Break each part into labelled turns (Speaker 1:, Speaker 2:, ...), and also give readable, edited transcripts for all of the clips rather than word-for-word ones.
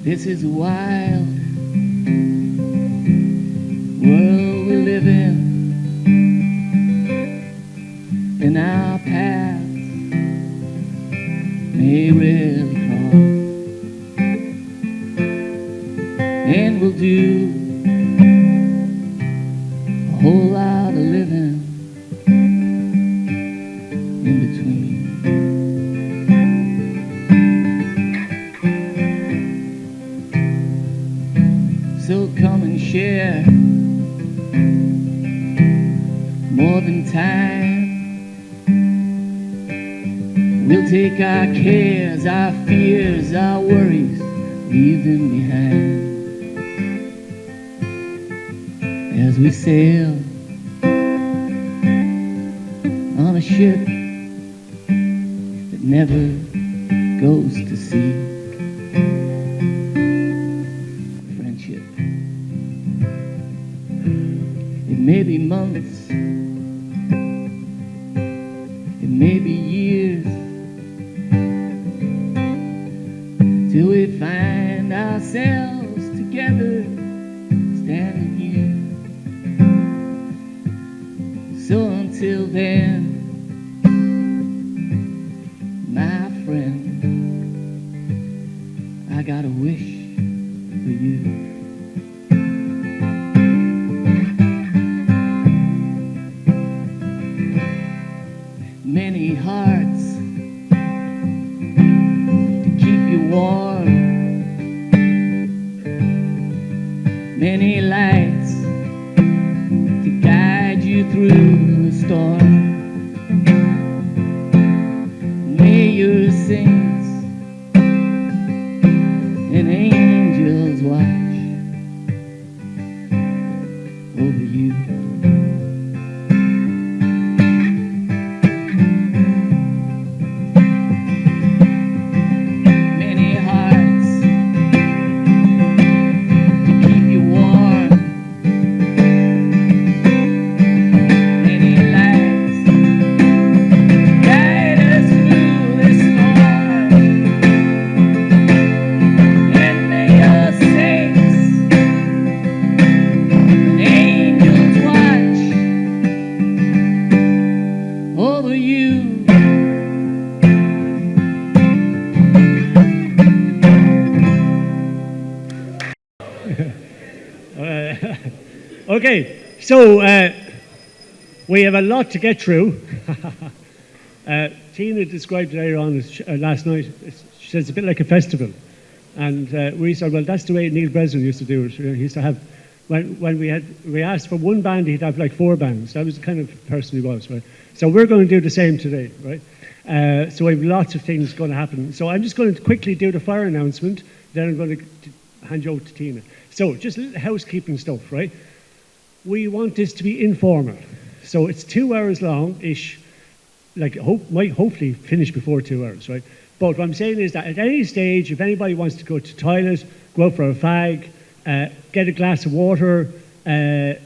Speaker 1: This is a wild world we live in, and our paths may really cross, and we'll do a whole lot of living in between. So come and share more than time. We'll take our cares, our fears, our worries, leave them behind as we sail on a ship that never goes to sea. Friendship. It may be months, it may be years, till we find ourselves together standing here. So until then, my friend, I got a wish for you. Many hearts to keep you warm, many lights to guide you through the storm. May your saints and angels watch over you. Many hearts to keep you warm, many lights guide us through this storm. And may your saints and angels watch over you.
Speaker 2: Okay, so we have a lot to get through. Tina described it earlier on last night. She says it's a bit like a festival. And we said, well, that's the way Neil Breslin used to do it. He used to have, when we asked for one band, he'd have like 4 bands. That was the kind of person he was, right? So we're going to do the same today, right? So we have lots of things going to happen. So I'm just going to quickly do the fire announcement, then I'm going to hand you over to Tina. So just a little housekeeping stuff, right? We want this to be informal. So it's 2 hours long-ish, like might hopefully finish before 2 hours, right? But what I'm saying is that at any stage, if anybody wants to go to the toilet, go out for a fag, get a glass of water, did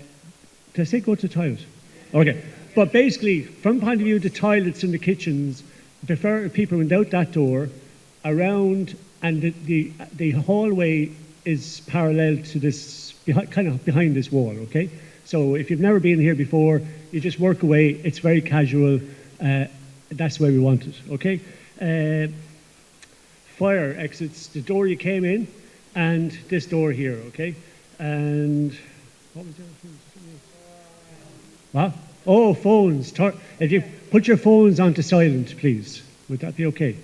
Speaker 2: I say go to the toilet? Okay. But basically, from the point of view of the toilets and the kitchens, prefer people without that door around, and the hallway is parallel to this, kind of behind this wall, okay? So if you've never been here before, you just work away. It's very casual. That's the way we want it, okay? Fire exits, the door you came in, and this door here, okay? And what was the other thing? What? Oh, phones. If you put your phones onto silent, please. Would that be okay?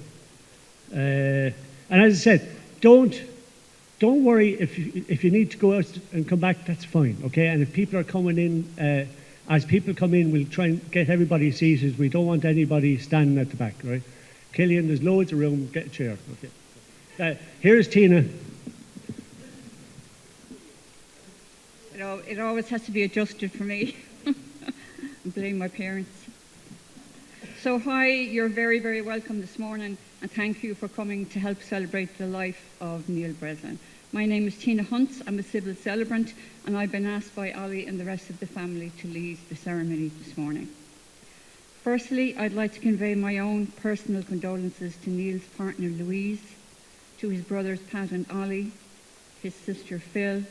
Speaker 2: And as I said, don't worry if you need to go out and come back. That's fine, okay? And if people are coming in, as people come in, we'll try and get everybody seated. We don't want anybody standing at the back, right? Killian, there's loads of room. Get a chair, okay? Here's Tina.
Speaker 3: It always has to be adjusted for me. Blame my parents. So hi, you're very, very welcome this morning, and thank you for coming to help celebrate the life of Neil Breslin. My name is Tina Hunt. I'm a civil celebrant, and I've been asked by Ollie and the rest of the family to lead the ceremony this morning. Firstly, I'd like to convey my own personal condolences to Neil's partner Louise, to his brothers Pat and Ollie, his sister Phil,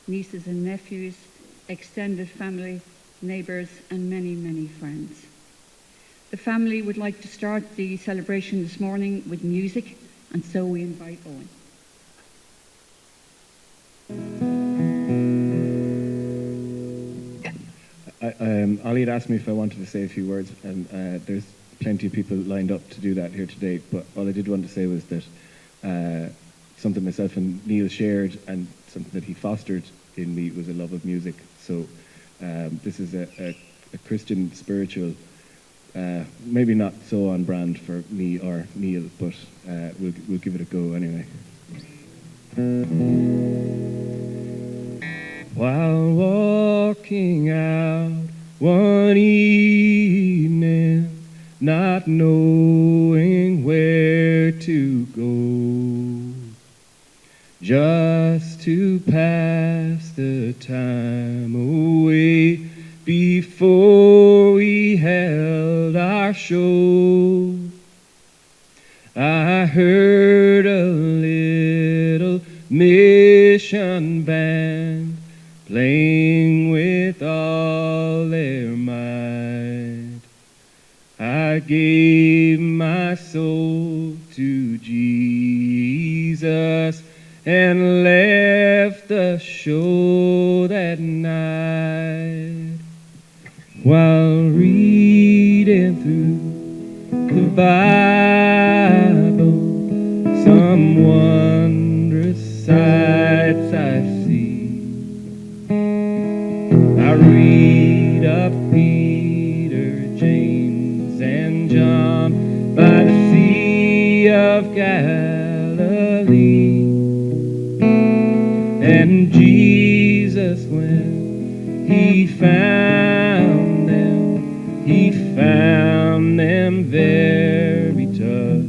Speaker 3: nieces and nephews, extended family, neighbours, and many, many friends. The family would like to start the celebration this morning with music, and so we invite Owen.
Speaker 4: Ollie had asked me if I wanted to say a few words, and there's plenty of people lined up to do that here today, but all I did want to say was that something myself and Neil shared and something that he fostered in me was a love of music. So this is a Christian spiritual, maybe not so on brand for me or Neil, but we'll give it a go anyway. While walking out one evening, not knowing where to go, just to pass the time away before we held our show, I heard a little mission band playing with all their might. I gave my soul to Jesus and left the show that night. While reading through the Bible, some wondrous sights I see. I read of Peter, James, and John by the Sea of Galilee. And Jesus, when he found them very tough,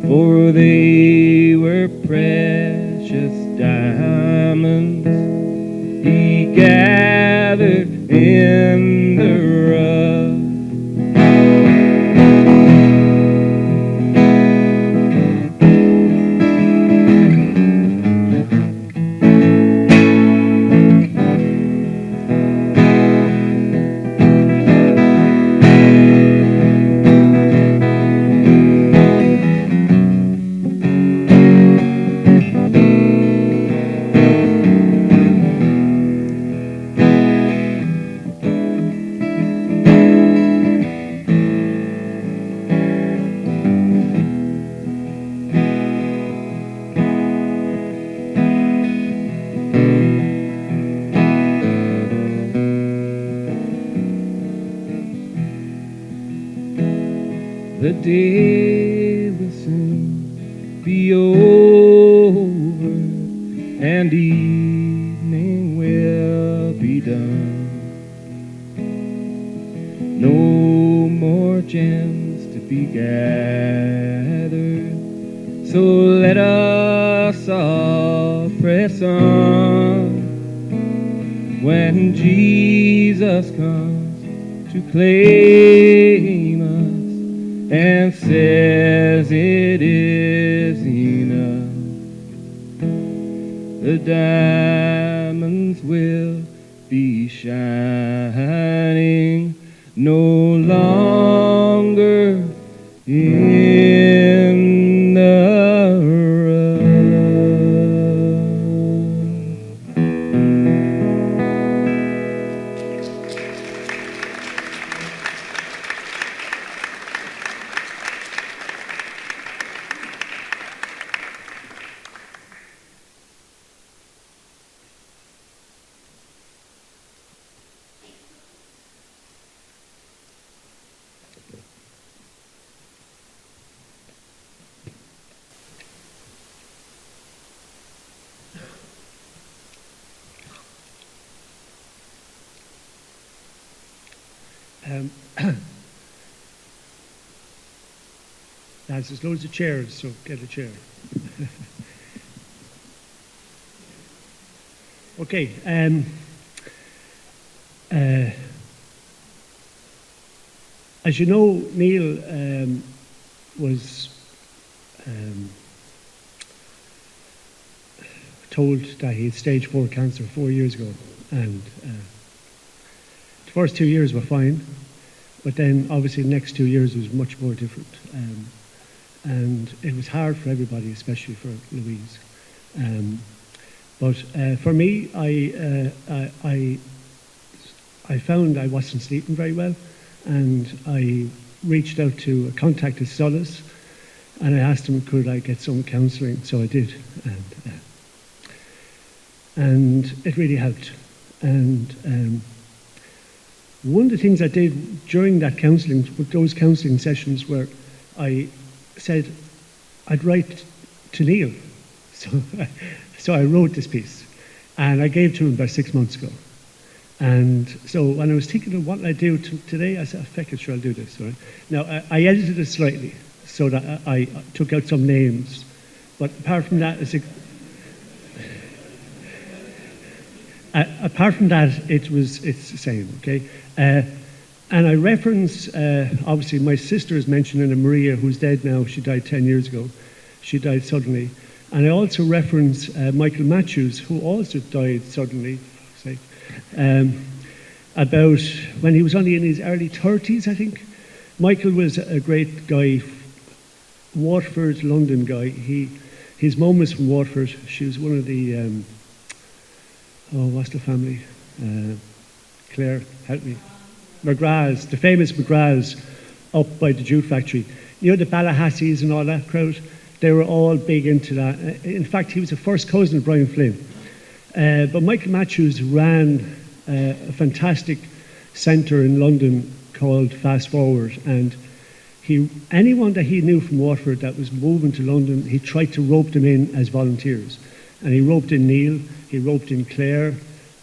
Speaker 4: for they were precious diamonds he gathered in the rough. The day will soon be over, and evening will be done. No more gems to be gathered, so let us all press on. When Jesus comes to claim us and says it is enough, the diamonds will be shining no longer in the rough.
Speaker 2: Lads, there's loads of chairs, so get a chair. Okay. As you know, Neil was told that he had stage 4 cancer 4 years ago. And the first 2 years were fine, but then obviously the next 2 years was much more different. And it was hard for everybody, especially for Louise. But for me, I found I wasn't sleeping very well, and I reached out to contacted Solace, and I asked him could I get some counselling, so I did, and it really helped. And one of the things I did during that counselling, those counselling sessions, where I said I'd write to Neil, so I wrote this piece, and I gave to him about 6 months ago. And so when I was thinking of what I do today, I said, "Feck it, sure, I'll do this." Right? Now, I edited it slightly so that I took out some names, but apart from that, it's the same. Okay, and I reference obviously my sister is mentioned in Maria, who's dead now. She died 10 years ago. She died suddenly, and I also reference Michael Matthews, who also died suddenly. About when he was only in his early 30s, I think. Michael was a great guy, Waterford, London guy. His mum was from Waterford. She was one of the, what's the family? Claire, help me. McGraths, the famous McGraths up by the jute factory. You know, the Ballahasseys and all that crowd? They were all big into that. In fact, he was a first cousin of Brian Flynn. But Michael Matthews ran a fantastic centre in London called Fast Forward, and anyone that he knew from Waterford that was moving to London, he tried to rope them in as volunteers. And he roped in Neil, he roped in Claire,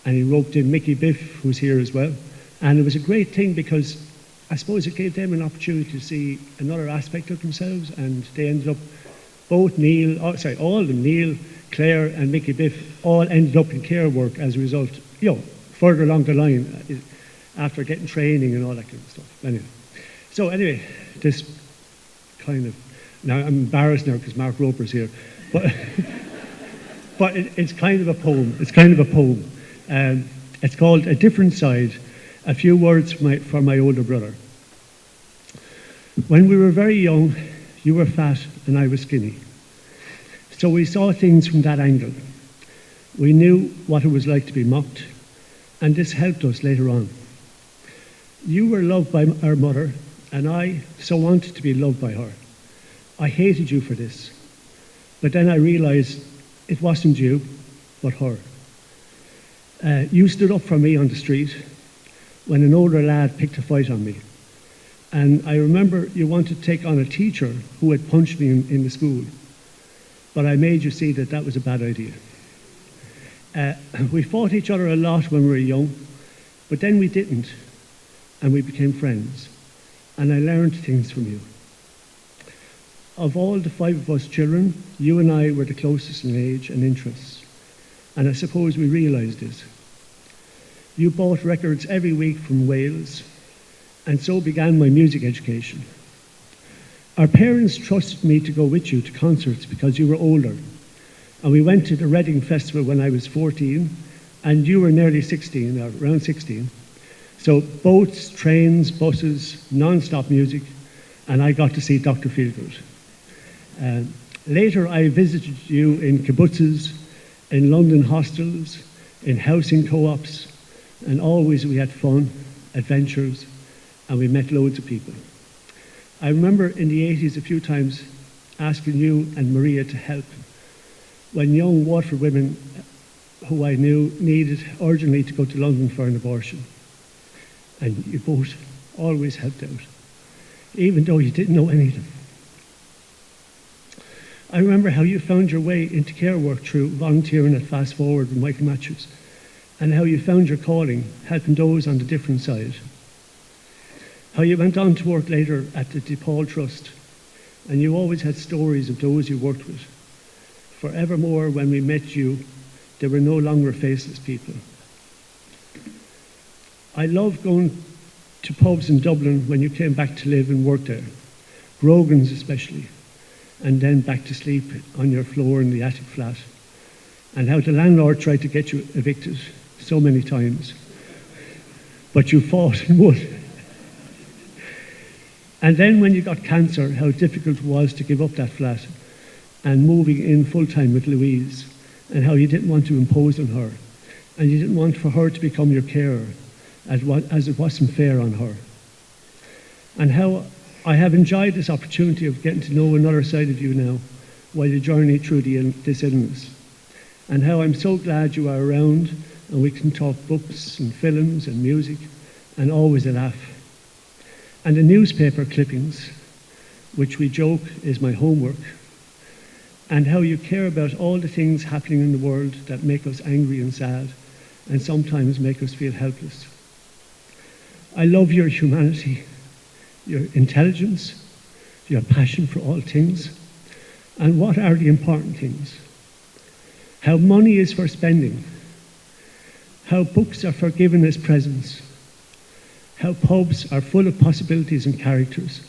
Speaker 2: and he roped in Mickey Biff, who's here as well. And it was a great thing because I suppose it gave them an opportunity to see another aspect of themselves, and they ended up, all of them, Neil, Claire and Mickey Biff, all ended up in care work as a result, further along the line, after getting training and all that kind of stuff. Anyway, this kind of, now I'm embarrassed now because Mark Roper's here, but but it's kind of a poem. It's kind of a poem. It's called A Different Side, a few words for my older brother. When we were very young, you were fat and I was skinny. So we saw things from that angle. We knew what it was like to be mocked, and this helped us later on. You were loved by our mother, and I so wanted to be loved by her. I hated you for this, but then I realized it wasn't you, but her. You stood up for me on the street when an older lad picked a fight on me. And I remember you wanted to take on a teacher who had punched me in the school. But I made you see that that was a bad idea. We fought each other a lot when we were young, but then we didn't, and we became friends. And I learned things from you. Of all the 5 of us children, you and I were the closest in age and interests. And I suppose we realised this. You bought records every week from Wales, and so began my music education. Our parents trusted me to go with you to concerts because you were older. And we went to the Reading Festival when I was 14, and you were nearly 16, or around 16. So boats, trains, buses, non-stop music, and I got to see Dr. Feelgood. Later I visited you in kibbutzes, in London hostels, in housing co-ops, and always we had fun, adventures, and we met loads of people. I remember in the 80s a few times asking you and Maria to help when young Waterford women who I knew needed urgently to go to London for an abortion. And you both always helped out, even though you didn't know any of them. I remember how you found your way into care work through volunteering at Fast Forward with Michael Matthews, and how you found your calling, helping those on the different side. How you went on to work later at the DePaul Trust, and you always had stories of those you worked with. Forevermore, when we met you, they were no longer faceless people. I loved going to pubs in Dublin when you came back to live and work there, Grogan's especially, and then back to sleep on your floor in the attic flat. and how the landlord tried to get you evicted so many times, but you fought and won. And then when you got cancer, how difficult it was to give up that flat and moving in full-time with Louise, and how you didn't want to impose on her, and you didn't want for her to become your carer, as it wasn't fair on her. And how I have enjoyed this opportunity of getting to know another side of you now while you journey through this illness. And how I'm so glad you are around and we can talk books and films and music and always a laugh. And the newspaper clippings, which we joke is my homework, and how you care about all the things happening in the world that make us angry and sad and sometimes make us feel helpless. I love your humanity, your intelligence, your passion for all things, and what are the important things. How money is for spending, how books are for giving as presents, how pubs are full of possibilities and characters,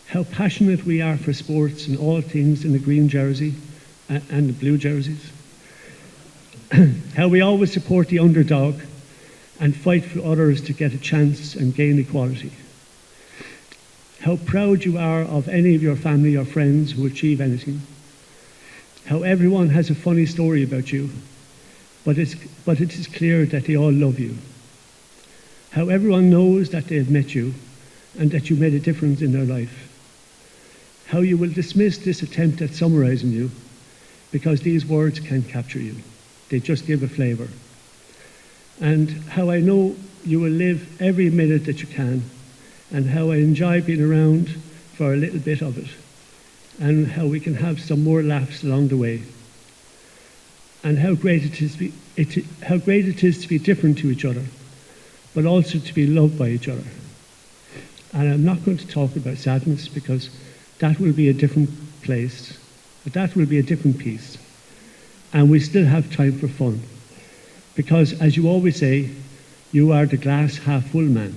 Speaker 2: how passionate we are for sports and all things in the green jersey and the blue jerseys, how we always support the underdog and fight for others to get a chance and gain equality, how proud you are of any of your family or friends who achieve anything, how everyone has a funny story about you, but it is clear that they all love you, how everyone knows that they have met you and that you made a difference in their life, how you will dismiss this attempt at summarizing you because these words can't capture you. They just give a flavor. And how I know you will live every minute that you can, and how I enjoy being around for a little bit of it, and how we can have some more laughs along the way, and how great it is to be different to each other, but also to be loved by each other. And I'm not going to talk about sadness because that will be a different place, but that will be a different piece. And we still have time for fun. Because as you always say, you are the glass half full man.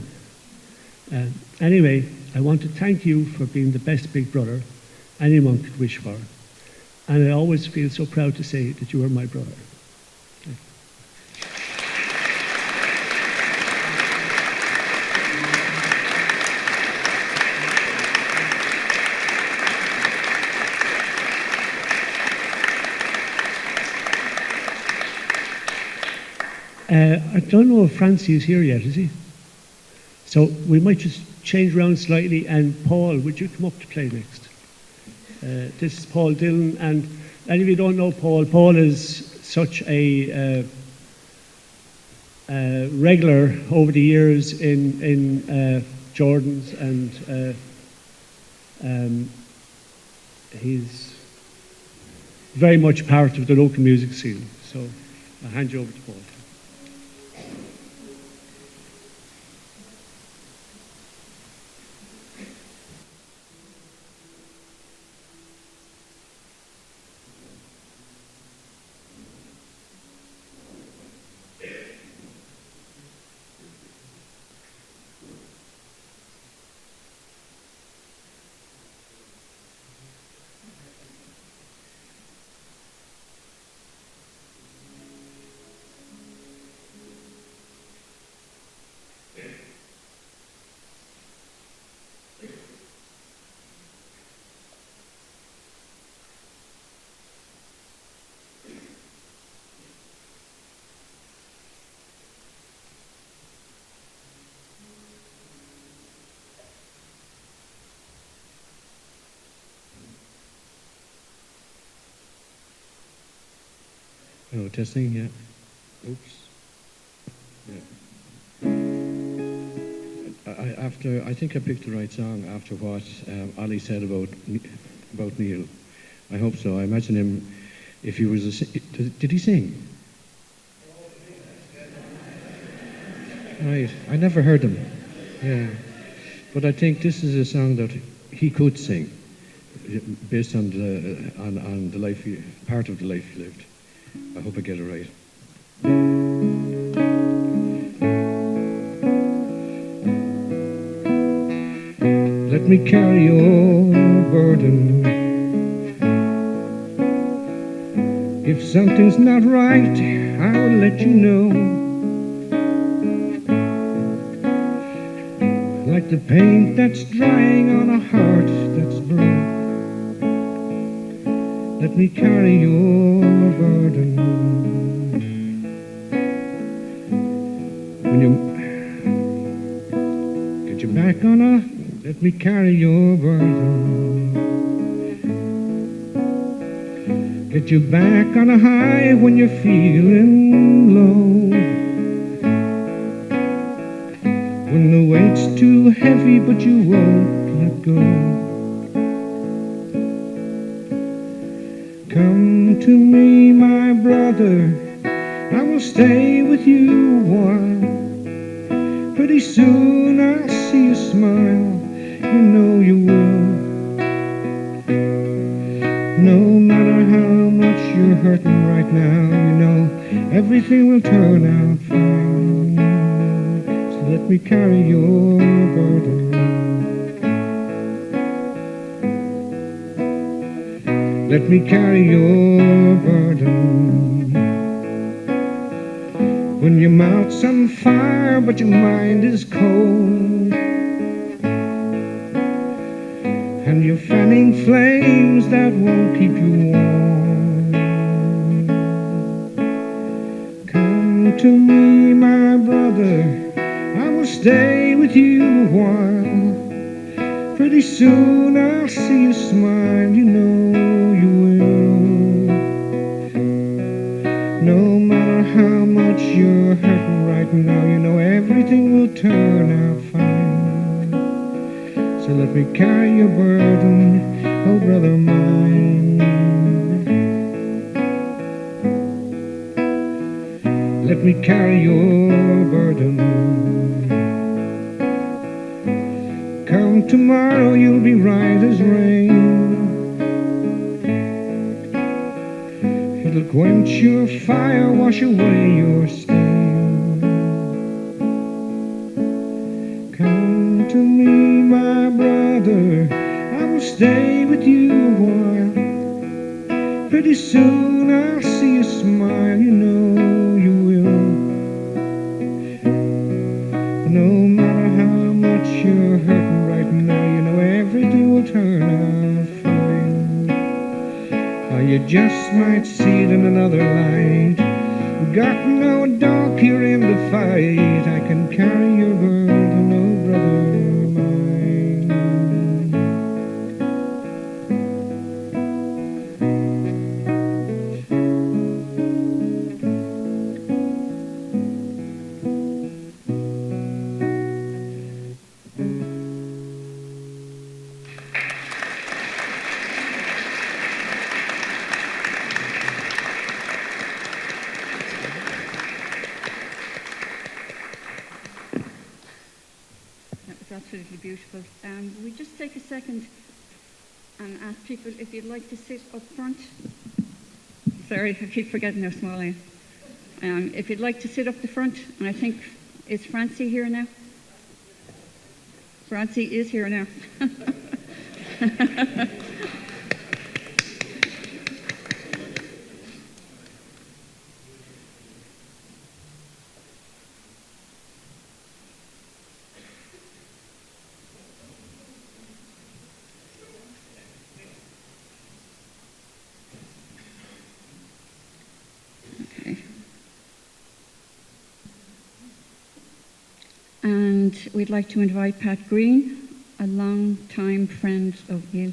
Speaker 2: Anyway, I want to thank you for being the best big brother anyone could wish for. And I always feel so proud to say that you are my brother. I don't know if Francie is here yet, is he? So we might just change around slightly, and Paul, would you come up to play next? This is Paul Dillon, and any of you don't know Paul, Paul is such a regular over the years in Jordan's, and he's very much part of the local music scene. So I'll hand you over to Paul.
Speaker 5: Oh, testing, yeah. Oops. Yeah. I think I picked the right song after what Ali said about Neil. I hope so. I imagine him, if he was did he sing? Right. I never heard him. Yeah. But I think this is a song that he could sing, based on the life, part of the life he lived. I hope I get it right. Let me carry your burden. If If something's not right, I will let you know. Like the paint that's drying on a heart that's broke. Let me carry your burden. When you get your back on a, let me carry your burden. Get you back on a high when you're feeling low. When the weight's too heavy but you won't let go. Come to me, my brother, I will stay with you a while. Pretty soon I'll see you smile, you know you will. No matter how much you're hurting right now, you know everything will turn out fine. So let me carry your burden. Let me carry your burden. When your mouth's on fire but your mind is cold, and you're fanning flames that won't keep you warm. Come to me, my brother, I will stay with you a while. Pretty soon I'll see you smile, you know you will. No matter how much you're hurting right now, you know everything will turn out fine. So let me carry your burden, oh brother mine. Let me carry your burden. Come tomorrow, you'll be right as rain. It'll quench your fire, wash away your stain. Come to me, my brother, I will stay with you a while. Pretty soon I'll see you smile, you know you will. No matter how much you're hurting right now, you know everything will turn out fine. Or you just might see it in another light. Got no dog here in the fight. I can carry your burden, oh brother mine.
Speaker 3: That was absolutely beautiful. We just take a second and ask people if you'd like to sit up front. Sorry, I keep forgetting how small I am. If you'd like to sit up the front, and I think, is Francie here now? Francie is here now. And we'd like to invite Pat Green, a long-time friend of Neil.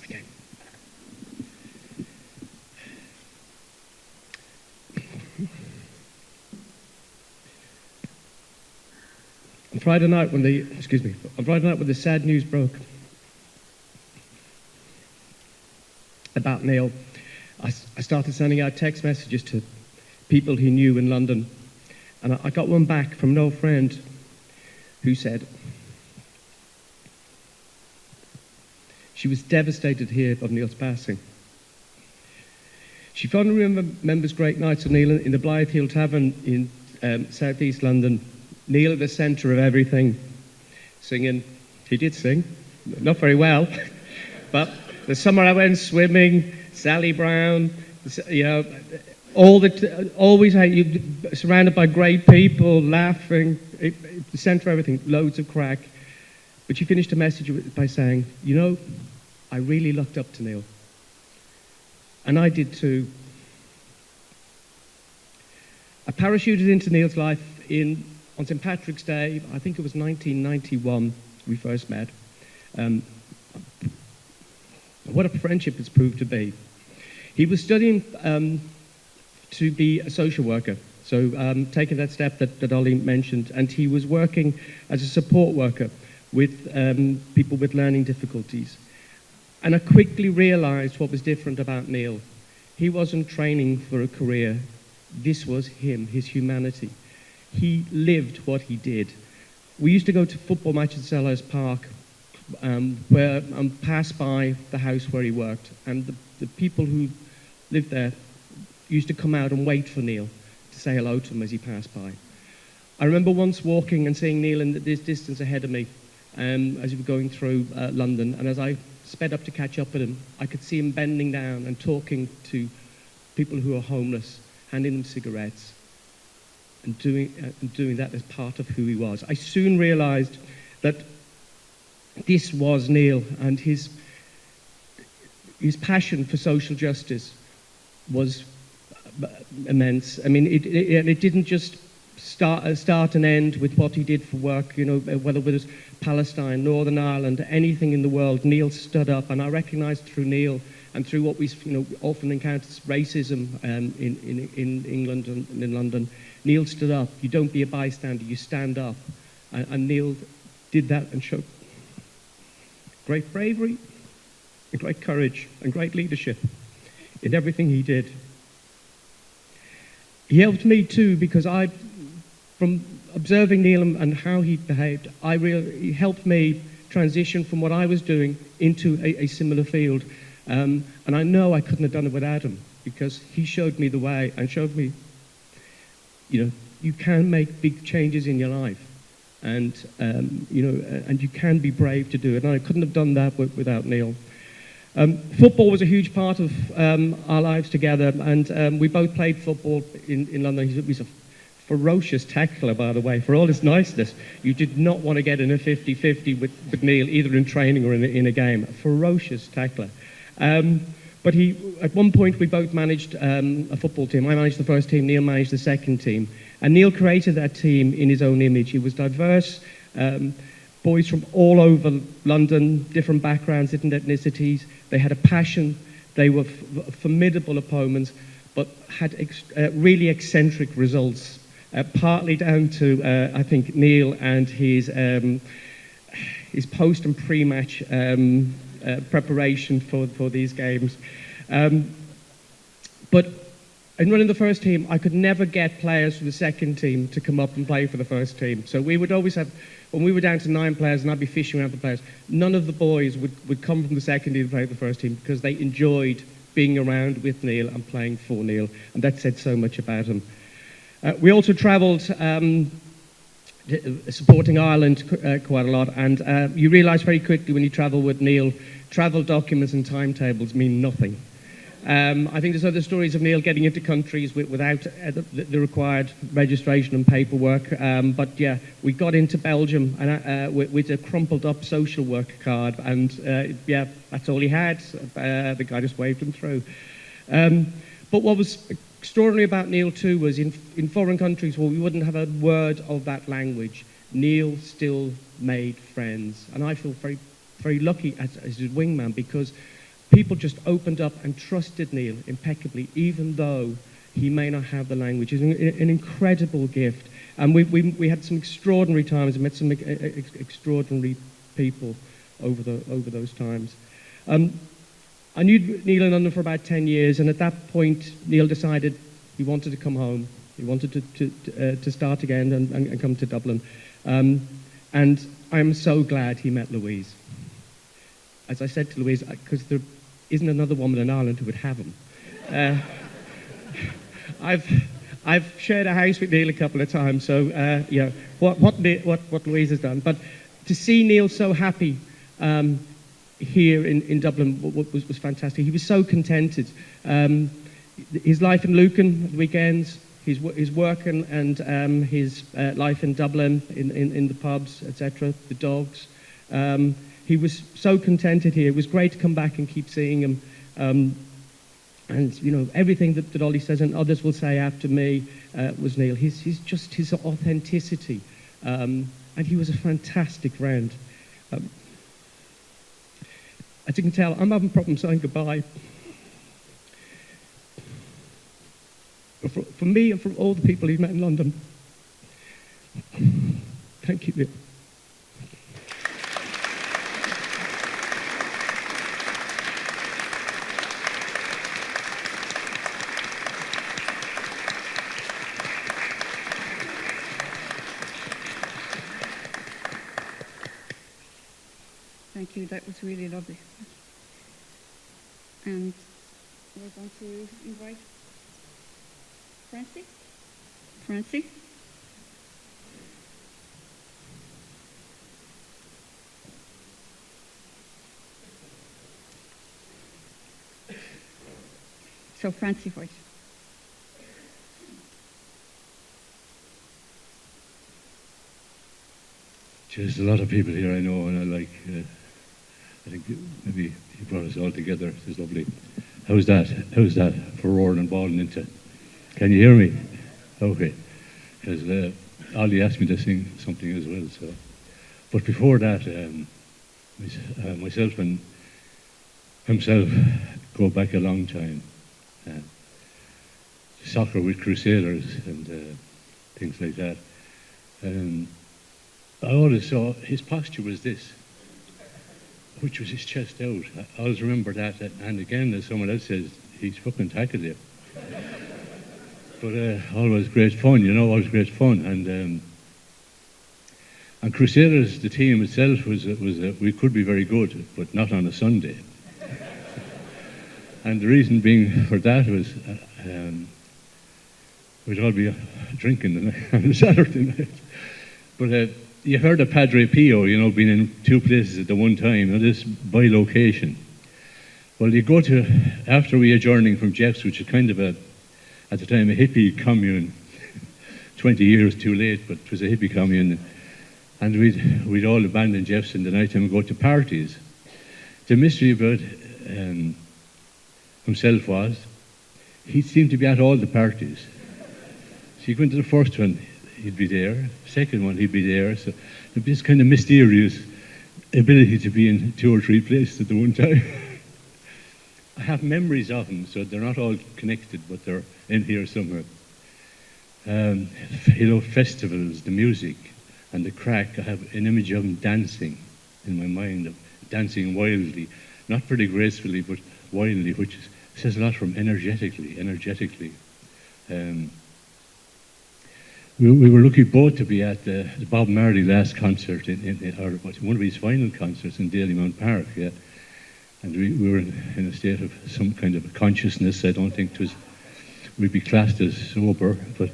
Speaker 5: Okay. On Friday night when the sad news broke about Neil, I started sending out text messages to people he knew in London, and I got one back from an old friend who said she was devastated to hear of Neil's passing. She fondly remembers great nights of Neil in the Blythe Hill Tavern in South East London. Neil at the centre of everything, singing. He did sing, not very well, but the summer I went swimming, Sally Brown, you know, always surrounded by great people, laughing, the centre of everything, loads of crack. But she finished a message by saying, you know, I really looked up to Neil. And I did too. I parachuted into Neil's life on St. Patrick's Day, I think it was 1991, we first met. What a friendship it's proved to be. He was studying to be a social worker, so taking that step that Ollie mentioned, and he was working as a support worker with people with learning difficulties. And I quickly realised what was different about Neil. He wasn't training for a career. This was him, his humanity. He lived what he did. We used to go to football matches at Selhurst Park, where passed by the house where he worked, and the people who lived there used to come out and wait for Neil to say hello to him as he passed by. I remember once walking and seeing Neil in this distance ahead of me as we were going through London, and as I sped up to catch up with him, I could see him bending down and talking to people who are homeless, handing them cigarettes, and doing that as part of who he was. I soon realised that this was Neil, and his passion for social justice was immense. I mean, it didn't just start and end with what he did for work, you know, whether it was Palestine, Northern Ireland, anything in the world. Neil stood up, and I recognised through Neil and through what we often encounter racism in England and in London. Neil stood up. You don't be a bystander, you stand up. And Neil did that and showed great bravery and great courage and great leadership in everything he did. He helped me too, because from observing Neil and how he behaved, he helped me transition from what I was doing into a similar field. And I know I couldn't have done it without him, because he showed me the way and showed me, you know, you can make big changes in your life, and and you can be brave to do it. And I couldn't have done that without Neil. Football was a huge part of our lives together, and we both played football in London. He was a ferocious tackler, by the way. For all his niceness, you did not want to get in a 50-50 with Neil, either in training or in a game. A ferocious tackler. But at one point, we both managed a football team. I managed the first team, Neil managed the second team. And Neil created that team in his own image. He was diverse, boys from all over London, different backgrounds, different ethnicities. They had a passion. They were formidable opponents, but had really eccentric results, partly down to, I think, Neil and his post and pre-match preparation for these games. But in running the first team, I could never get players from the second team to come up and play for the first team. So we would always have, when we were down to 9 players and I'd be fishing around for players, none of the boys would come from the second team to play for the first team, because they enjoyed being around with Neil and playing for Neil, and that said so much about him. We also travelled supporting Ireland quite a lot, and you realise very quickly when you travel with Neil, travel documents and timetables mean nothing. I think there's other stories of Neil getting into countries without the required registration and paperwork, but yeah, we got into Belgium and, with a crumpled up social work card, and yeah, that's all he had. The guy just waved him through. But what was extraordinary about Neil too was in foreign countries where we wouldn't have a word of that language, Neil still made friends. And I feel very, very lucky as his wingman, because people just opened up and trusted Neil impeccably, even though he may not have the language. It's an incredible gift. And we had some extraordinary times and met some extraordinary people over those times. I knew Neil in London for about 10 years, and at that point, Neil decided he wanted to come home. He wanted to start again and come to Dublin. And I'm so glad he met Louise. As I said to Louise, because there isn't another woman in Ireland who would have him.
Speaker 6: I've shared a house with Neil a couple of times, so yeah, what Louise has done. But to see Neil so happy here in Dublin was fantastic. He was so contented. His life in Lucan at the weekends, his work and his life in Dublin, in the pubs, etc., the dogs. He was so contented here. It was great to come back and keep seeing him. And you know, everything that Ollie says and others will say after me was Neil. His authenticity, and he was a fantastic friend. As you can tell, I'm having problems saying goodbye. But for me and for all the people he's met in London, thank you, Neil.
Speaker 3: Thank you, that was really lovely. And we're going to invite Francie. Francie? So Francie White.
Speaker 5: There's a lot of people here I know, and I like. I think maybe he brought us all together. It's lovely. How's that? How's that for roaring and bawling into? Can you hear me? Okay. Because Ollie asked me to sing something as well. So, but before that, myself and himself go back a long time. Soccer with Crusaders and things like that. I always saw his posture was this, which was his chest out. I always remember that. And again, as someone else says, he's fucking tackled you. But always great fun, you know, always great fun. And Crusaders, the team itself, was we could be very good, but not on a Sunday. And the reason being for that was we'd all be drinking on a Saturday night. But you heard of Padre Pio, you know, being in two places at the one time, and this by location. Well, you go to, after we adjourning from Jeff's, which is kind of at the time, a hippie commune, 20 years too late, but it was a hippie commune, and we'd all abandon Jeff's in the night time and go to parties. The mystery about himself was, he seemed to be at all the parties. So you go into the first one, he'd be there. Second one, he'd be there. So there'd be this kind of mysterious ability to be in 2 or 3 places at the one time. I have memories of him, so they're not all connected, but they're in here somewhere. You know, festivals, the music, and the crack. I have an image of him dancing in my mind, of dancing wildly, not very gracefully, but wildly, which says a lot from energetically. We were lucky both to be at the Bob Marley last concert, or one of his final concerts in Dalymount Park, yeah. And we were in a state of some kind of consciousness. I don't think we'd be classed as sober, but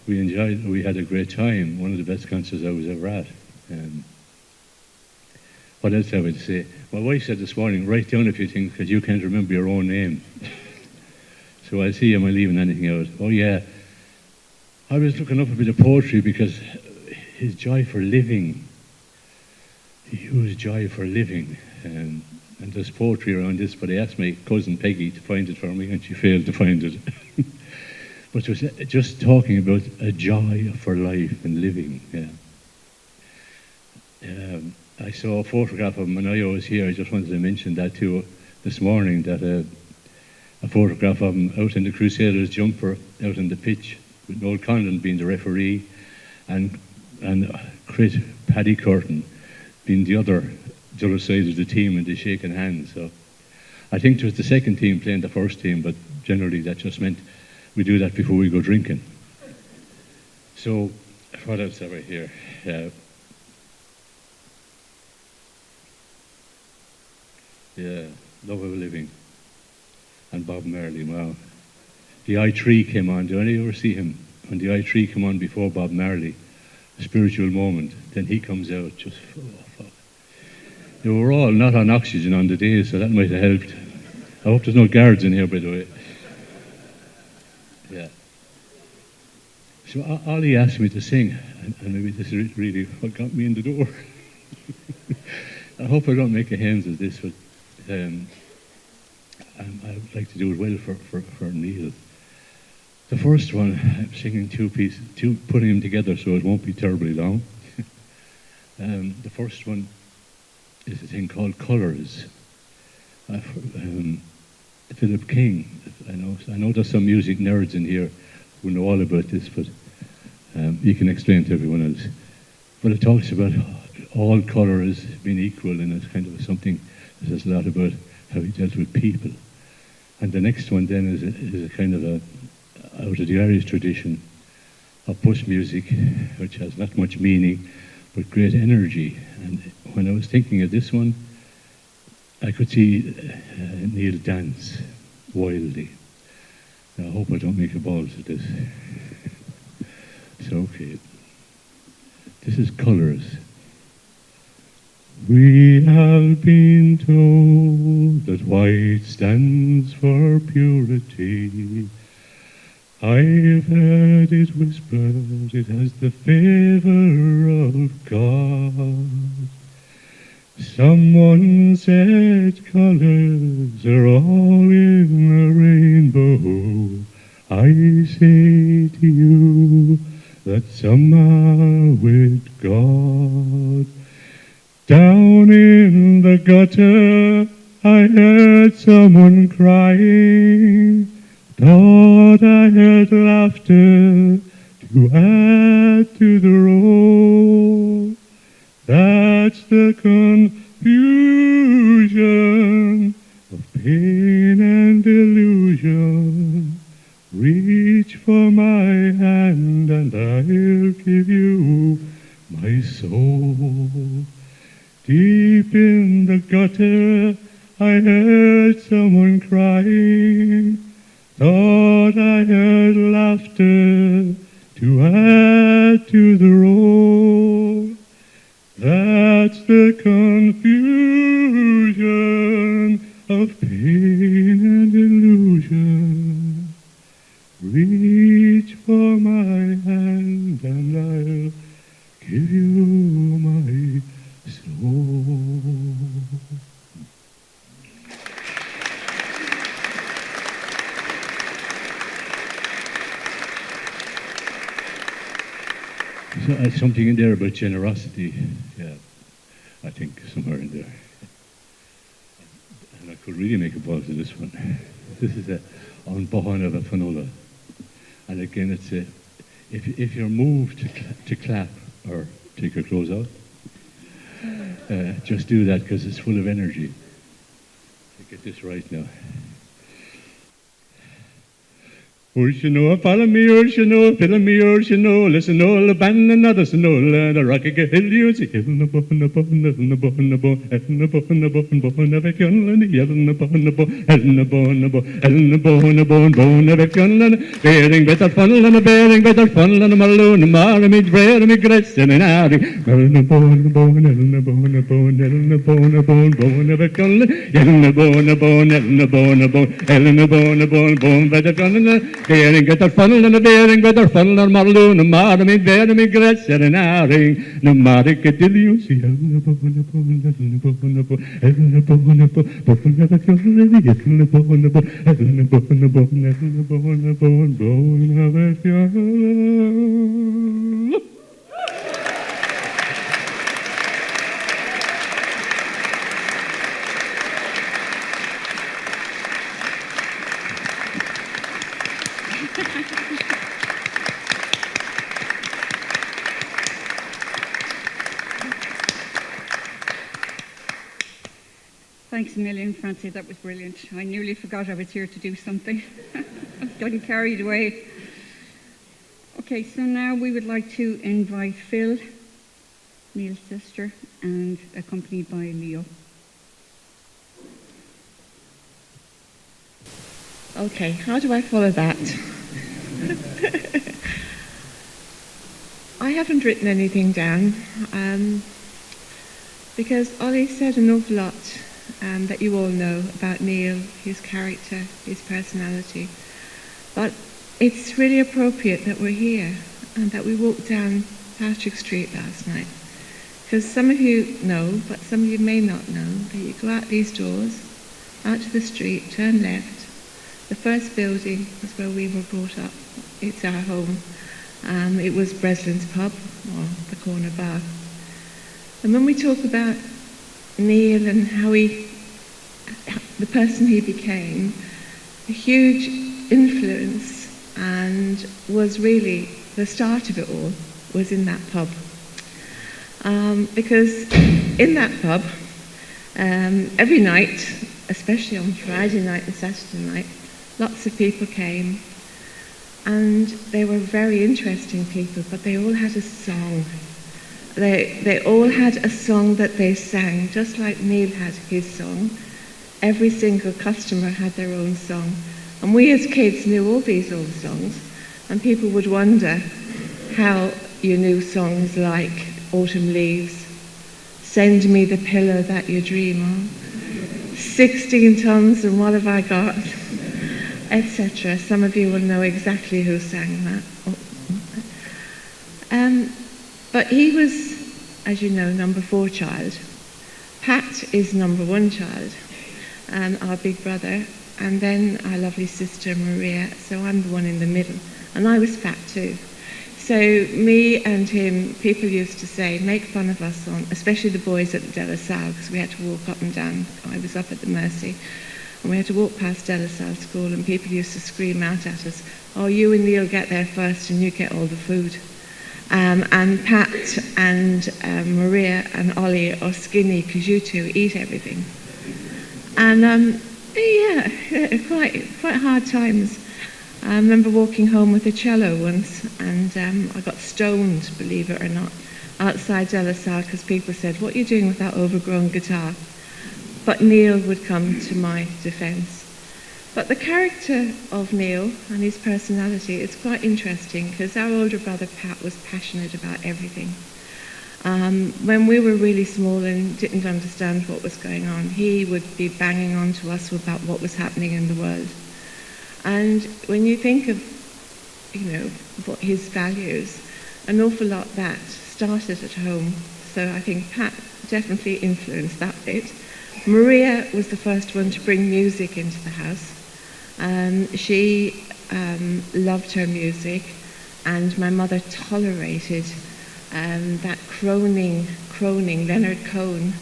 Speaker 5: we had a great time. One of the best concerts I was ever at. What else have I to say? My wife said this morning, write down a few things because you can't remember your own name. So I'll see, am I leaving anything out? Oh yeah. I was looking up a bit of poetry because his joy for living, he used joy for living, and there's poetry around this, but I asked my cousin Peggy to find it for me, and she failed to find it. But it was just talking about a joy for life and living. Yeah. I saw a photograph of him, and I was here. I just wanted to mention that too this morning, that a photograph of him out in the Crusaders jumper, out on the pitch, with Noel Condon being the referee, and Paddy Curtin being the other side of the team, and they shaking hands. So I think it was the second team playing the first team, but generally that just meant we do that before we go drinking. So what else have I here? Yeah, Love of Living, and Bob Marley. Wow,
Speaker 7: the I3 came on. Did any ever see him? When the I3 came on before Bob Marley, a spiritual moment, then he comes out just, oh, fuck. They were all not on oxygen on the day, so that might have helped. I hope there's no guards in here, by the way. Yeah. So Ollie asked me to sing, and maybe this is really what got me in the door. I hope I don't make a hands of this, but I'd like to do it well for Neil. The first one, I'm singing two pieces, putting them together so it won't be terribly long. The first one is a thing called Colours. Philip King. I know there's some music nerds in here who know all about this, but you can explain to everyone else. But it talks about all colours being equal, and it's kind of something that says a lot about how he dealt with people. And the next one then is a kind of a out of the Irish tradition of bush music, which has not much meaning, but great energy. And when I was thinking of this one, I could see Neil dance wildly. Now, I hope I don't make a balls of this. So, okay. This is Colours. We have been told that white stands for purity. I've heard it whispered it has the favour of God. Someone said colours are all in the rainbow. I say to you that some are with God. Down in the gutter I heard someone crying. Thought I heard laughter to add to the roar. That's the confusion of pain and illusion. Reach for my hand and I'll give you my soul. Deep in the gutter I heard someone crying. Thought I heard laughter to add to the roar. That's the confusion of pain and illusion. Reach for my hand and I'll give you my soul. So, something in there about generosity, yeah, I think somewhere in there. And I could really make a ball to this one. This is on Bohan of a Fanola. And again, it's if you're moved to clap or take your clothes off, just do that because it's full of energy. I'll get this right now. Urshino, follow me, Urshino, fill me, Urshino, listen, all the band, another snow, the rocky hill, you see, in the bone, the bone, in the bone, the bone, in the bone, the bone, bone of a gun, and the in the bone, the bone, in the bone, the bone, in the bone, the bone, bone of a gun, and bearing better funnel, and a bearing better funnel, and a maroon, a marmy, bread, and a grass, and an alley, in the bone, the bone, in the bone, the bone, in the bone, the bone, bone of a gun, in the bone, the bone, in the bone, the bone, in the bone, the bone, bone of a gun, bearing better funnel and a bearing better funnel and marloon and marmy bearing me grass and an airing no maric dillius and the bone the bone the bone the bone and the bone the bone the bone the bone the bone and the bone the bone and the bone the bone bone of a
Speaker 3: Thanks a million, Francie. That was brilliant. I nearly forgot I was here to do something. I was getting carried away. Okay, so now we would like to invite Phil, Neil's sister, and accompanied by Leo.
Speaker 8: Okay, how do I follow that? I haven't written anything down because Ollie said an awful lot that you all know about Neil, his character, his personality. But it's really appropriate that we're here and that we walked down Patrick Street last night. Because some of you know, but some of you may not know, that you go out these doors, out to the street, turn left. The first building was where we were brought up. It's our home. It was Breslin's pub, or the corner bar. And when we talk about Neil and how the person he became, a huge influence, and was really the start of it all, was in that pub. Because in that pub, every night, especially on Friday night and Saturday night, lots of people came, and they were very interesting people, but they all had a song. They all had a song that they sang, just like Neil had his song. Every single customer had their own song. And we as kids knew all these old songs, and people would wonder how you knew songs like Autumn Leaves, Send Me the Pillow That You Dream of, 16 Tons and What Have I Got, etc. Some of you will know exactly who sang that. But he was, as you know, number 4 child. Pat is number 1 child, our big brother, and then our lovely sister Maria, so I'm the one in the middle. And I was fat too. So me and him, people used to say, make fun of us, especially the boys at the De La Salle, because we had to walk up and down. I was up at the Mercy, and we had to walk past De La Salle School, and people used to scream out at us, oh, you and Neil get there first, and you get all the food. And Pat and Maria and Ollie are skinny, because you two eat everything. And yeah, quite hard times. I remember walking home with a cello once, and I got stoned, believe it or not, outside De La Salle, because people said, what are you doing with that overgrown guitar? But Neil would come to my defence. But the character of Neil and his personality is quite interesting, because our older brother Pat was passionate about everything. When we were really small and didn't understand what was going on, he would be banging on to us about what was happening in the world. And when you think of, what his values, an awful lot that started at home. So I think Pat definitely influenced that bit. Maria was the first one to bring music into the house. She loved her music, and my mother tolerated that croning, Leonard Cohen.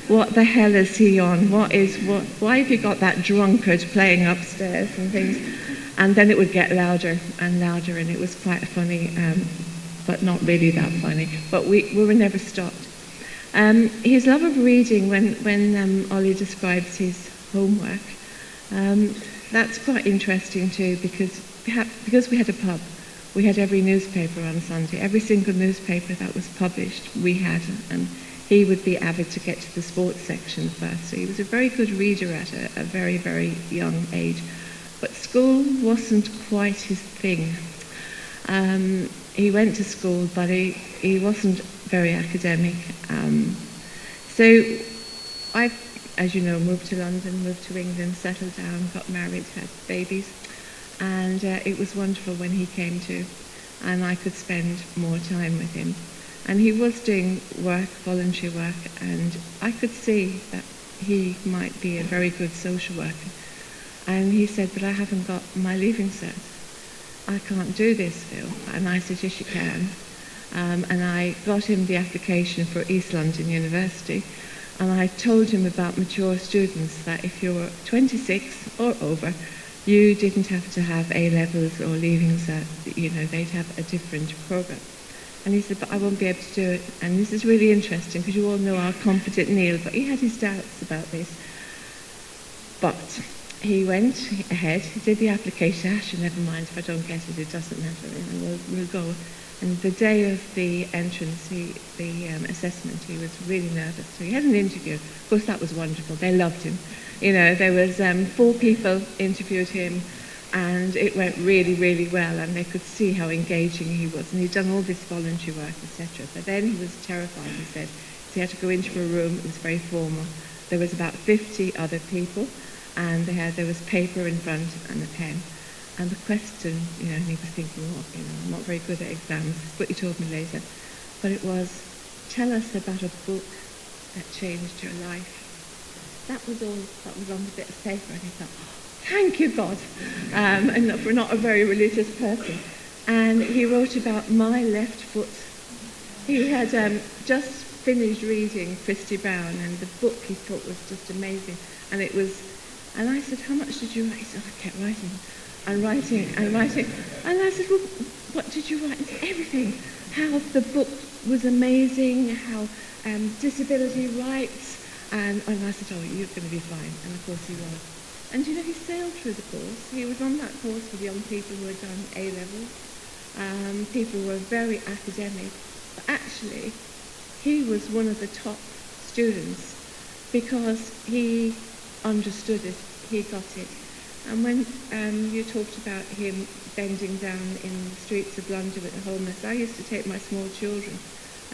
Speaker 8: What the hell is he on? Why have you got that drunkard playing upstairs and things? And then it would get louder and louder, and it was quite funny, but not really that funny. But we were never stopped. His love of reading, when Ollie describes his homework, that's quite interesting too, because we had a pub. We had every newspaper on Sunday. Every single newspaper that was published, we had. And he would be avid to get to the sports section first. So he was a very good reader at a very, very young age. But school wasn't quite his thing. He went to school, but he wasn't very academic. So I, as you know, moved to London, moved to England, settled down, got married, had babies. And it was wonderful when he came to, and I could spend more time with him. And he was doing work, voluntary work, and I could see that he might be a very good social worker. And he said, but I haven't got my leaving cert. I can't do this, Phil. And I said, yes, you can. And I got him the application for East London University. And I told him about mature students, that if you're 26 or over, you didn't have to have A-levels or leaving cert. They'd have a different program. And he said, but I won't be able to do it. And this is really interesting, because you all know our confident Neil, but he had his doubts about this. But he went ahead, he did the application. Actually, never mind, if I don't get it, it doesn't matter. We'll go. And the day of the entrance, the assessment, he was really nervous. So he had an interview. Of course, that was wonderful. They loved him. You know, there was 4 people interviewed him, and it went really, really well, and they could see how engaging he was. And he'd done all this voluntary work, etc. But then he was terrified, he said. So he had to go into a room. It was very formal. There was about 50 other people, and there was paper in front and a pen. And the question, you know, and he was thinking, I'm not very good at exams, but he told me later. But it was, tell us about a book that changed your life. That was all that was on the bit of paper, and he thought, thank you, God. And we're not a very religious person. And he wrote about my left foot. He had just finished reading Christy Brown, and the book he thought was just amazing. And I said, how much did you write? He said, I kept writing. And writing. And I said, well, what did you write? He said, everything. How the book was amazing, how disability rights. And I said, oh, you're going to be fine. And of course he was. And you know, he sailed through the course. He was on that course with young people who had done A-levels, people who were very academic. But actually, he was one of the top students because he understood it, he got it. And when you talked about him bending down in the streets of London with the homeless, I used to take my small children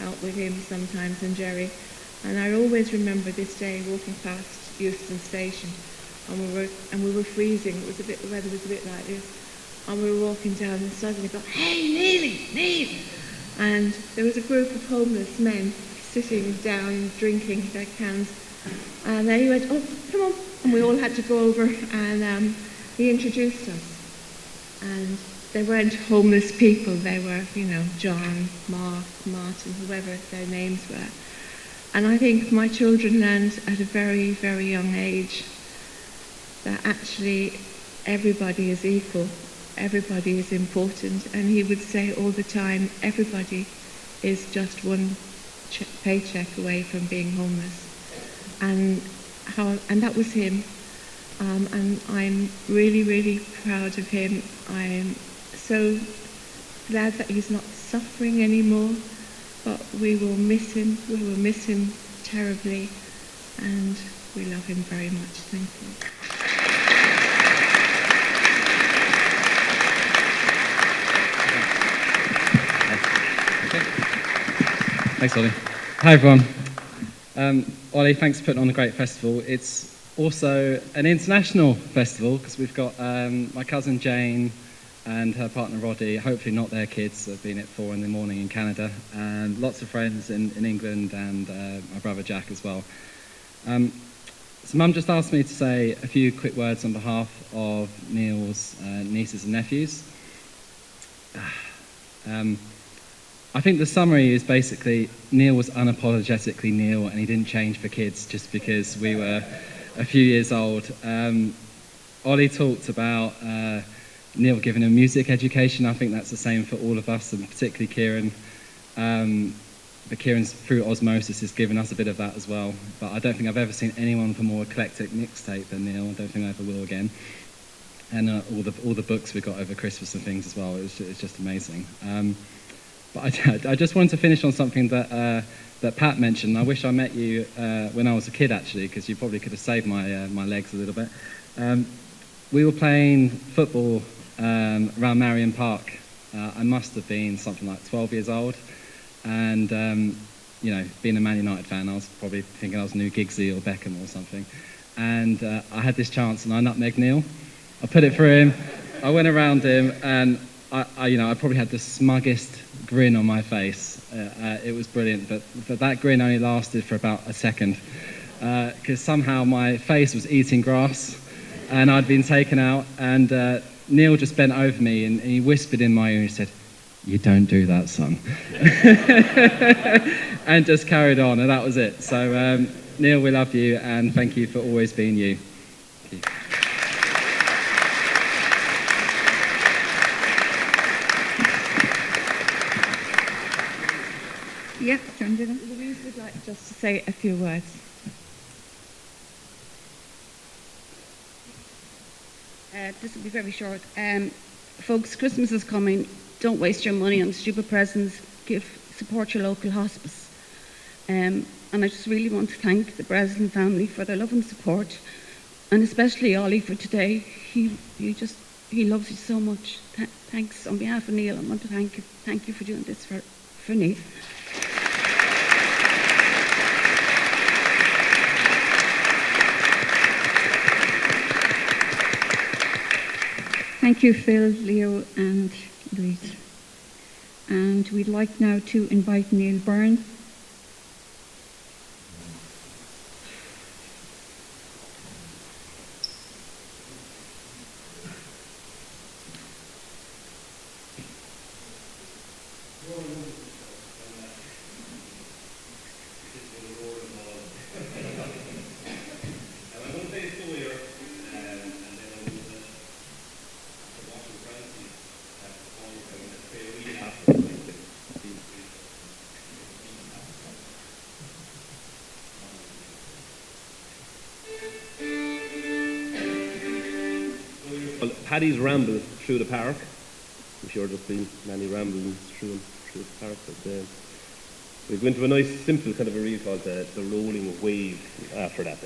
Speaker 8: out with him sometimes, and Jerry, and I always remember this day walking past Euston Station, and we were freezing. The weather was a bit like this, and we were walking down, and suddenly got, hey, Neil! And there was a group of homeless men sitting down, drinking their cans, and he went, oh, come on. And we all had to go over, and he introduced us. And they weren't homeless people. They were, you know, John, Mark, Martin, whoever their names were. And I think my children learned at a very, very young age that actually everybody is equal, everybody is important. And he would say all the time, everybody is just one paycheck away from being homeless. And that was him, and I'm really, really proud of him. I'm so glad that he's not suffering anymore, but we will miss him terribly, and we love him very much. Thank you.
Speaker 9: Thanks, Ollie. Hi, everyone. Ollie, thanks for putting on a great festival. It's also an international festival because we've got my cousin Jane and her partner Roddy, hopefully not their kids, they've been at 4 a.m. in Canada, and lots of friends in England, and my brother Jack as well. So Mum just asked me to say a few quick words on behalf of Neil's nieces and nephews. I think the summary is basically Neil was unapologetically Neil, and he didn't change for kids just because we were a few years old. Ollie talked about Neil giving a music education. I think that's the same for all of us, and particularly Kieran. But Kieran's, through osmosis, has given us a bit of that as well. But I don't think I've ever seen anyone with a more eclectic mixtape than Neil. I don't think I ever will again. And all the books we got over Christmas and things as well. It's just amazing. But I just wanted to finish on something that Pat mentioned. I wish I met you when I was a kid, actually, because you probably could have saved my legs a little bit. We were playing football around Marion Park. I must have been something like 12 years old. And, you know, being a Man United fan, I was probably thinking I was new Giggsy or Beckham or something. And I had this chance, and I nutmegged Neil. I put it through him. I went around him, and I probably had the smuggest grin on my face. It was brilliant, but that grin only lasted for about a second, because somehow my face was eating grass, and I'd been taken out, and Neil just bent over me, and he whispered in my ear, and he said, "You don't do that, son." And just carried on, and that was it. So, Neil, we love you, and thank you for always being you. Thank you.
Speaker 3: Yeah, John did it.
Speaker 8: Louise would like just to say a few words.
Speaker 10: this will be very short. Folks, Christmas is coming. Don't waste your money on stupid presents. Support your local hospice. And I just really want to thank the Breslin family for their love and support, and especially Ollie for today. He loves you so much. Thanks on behalf of Neil. I want to thank you for doing this for Neil.
Speaker 3: Thank you, Phil, Leo, and Louise. And we'd like now to invite Neil Byrne.
Speaker 11: Paddy's ramble through the park. I'm sure there's been many ramblings through the park, but we've been to a nice, simple kind of a reel called the Rolling Wave after that.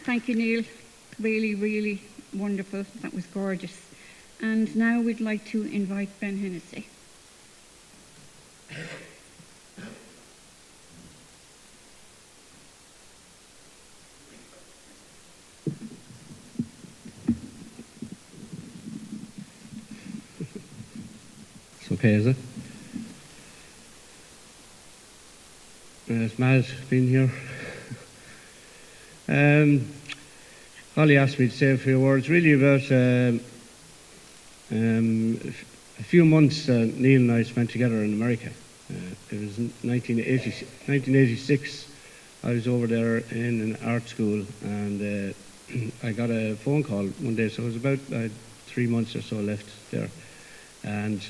Speaker 3: Thank you, Neil. Really, really wonderful. That was gorgeous. And now we'd like to invite Ben Hennessy.
Speaker 5: It's okay, is it? It's Matt being here. Holly asked me to say a few words, really about a few months Neil and I spent together in America. It was 1986. I was over there in an art school, and I got a phone call one day, so it was about 3 months or so left there. And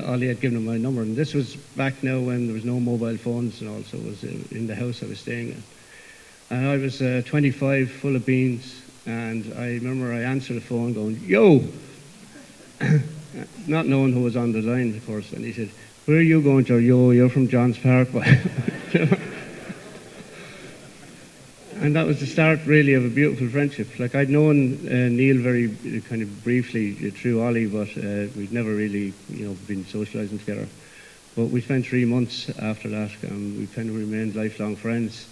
Speaker 5: Ollie had given him my number, and this was back now when there was no mobile phones, and also it was in the house I was staying in. And I was 25, full of beans, and I remember I answered the phone going, "Yo!" Not knowing who was on the line, of course. And he said, "Where are you going to?" "Yo, you're from Johns Park." And that was the start, really, of a beautiful friendship. Like, I'd known Neil very kind of briefly through Ollie, but we'd never really, been socialising together. But we spent 3 months after that, and we kind of remained lifelong friends.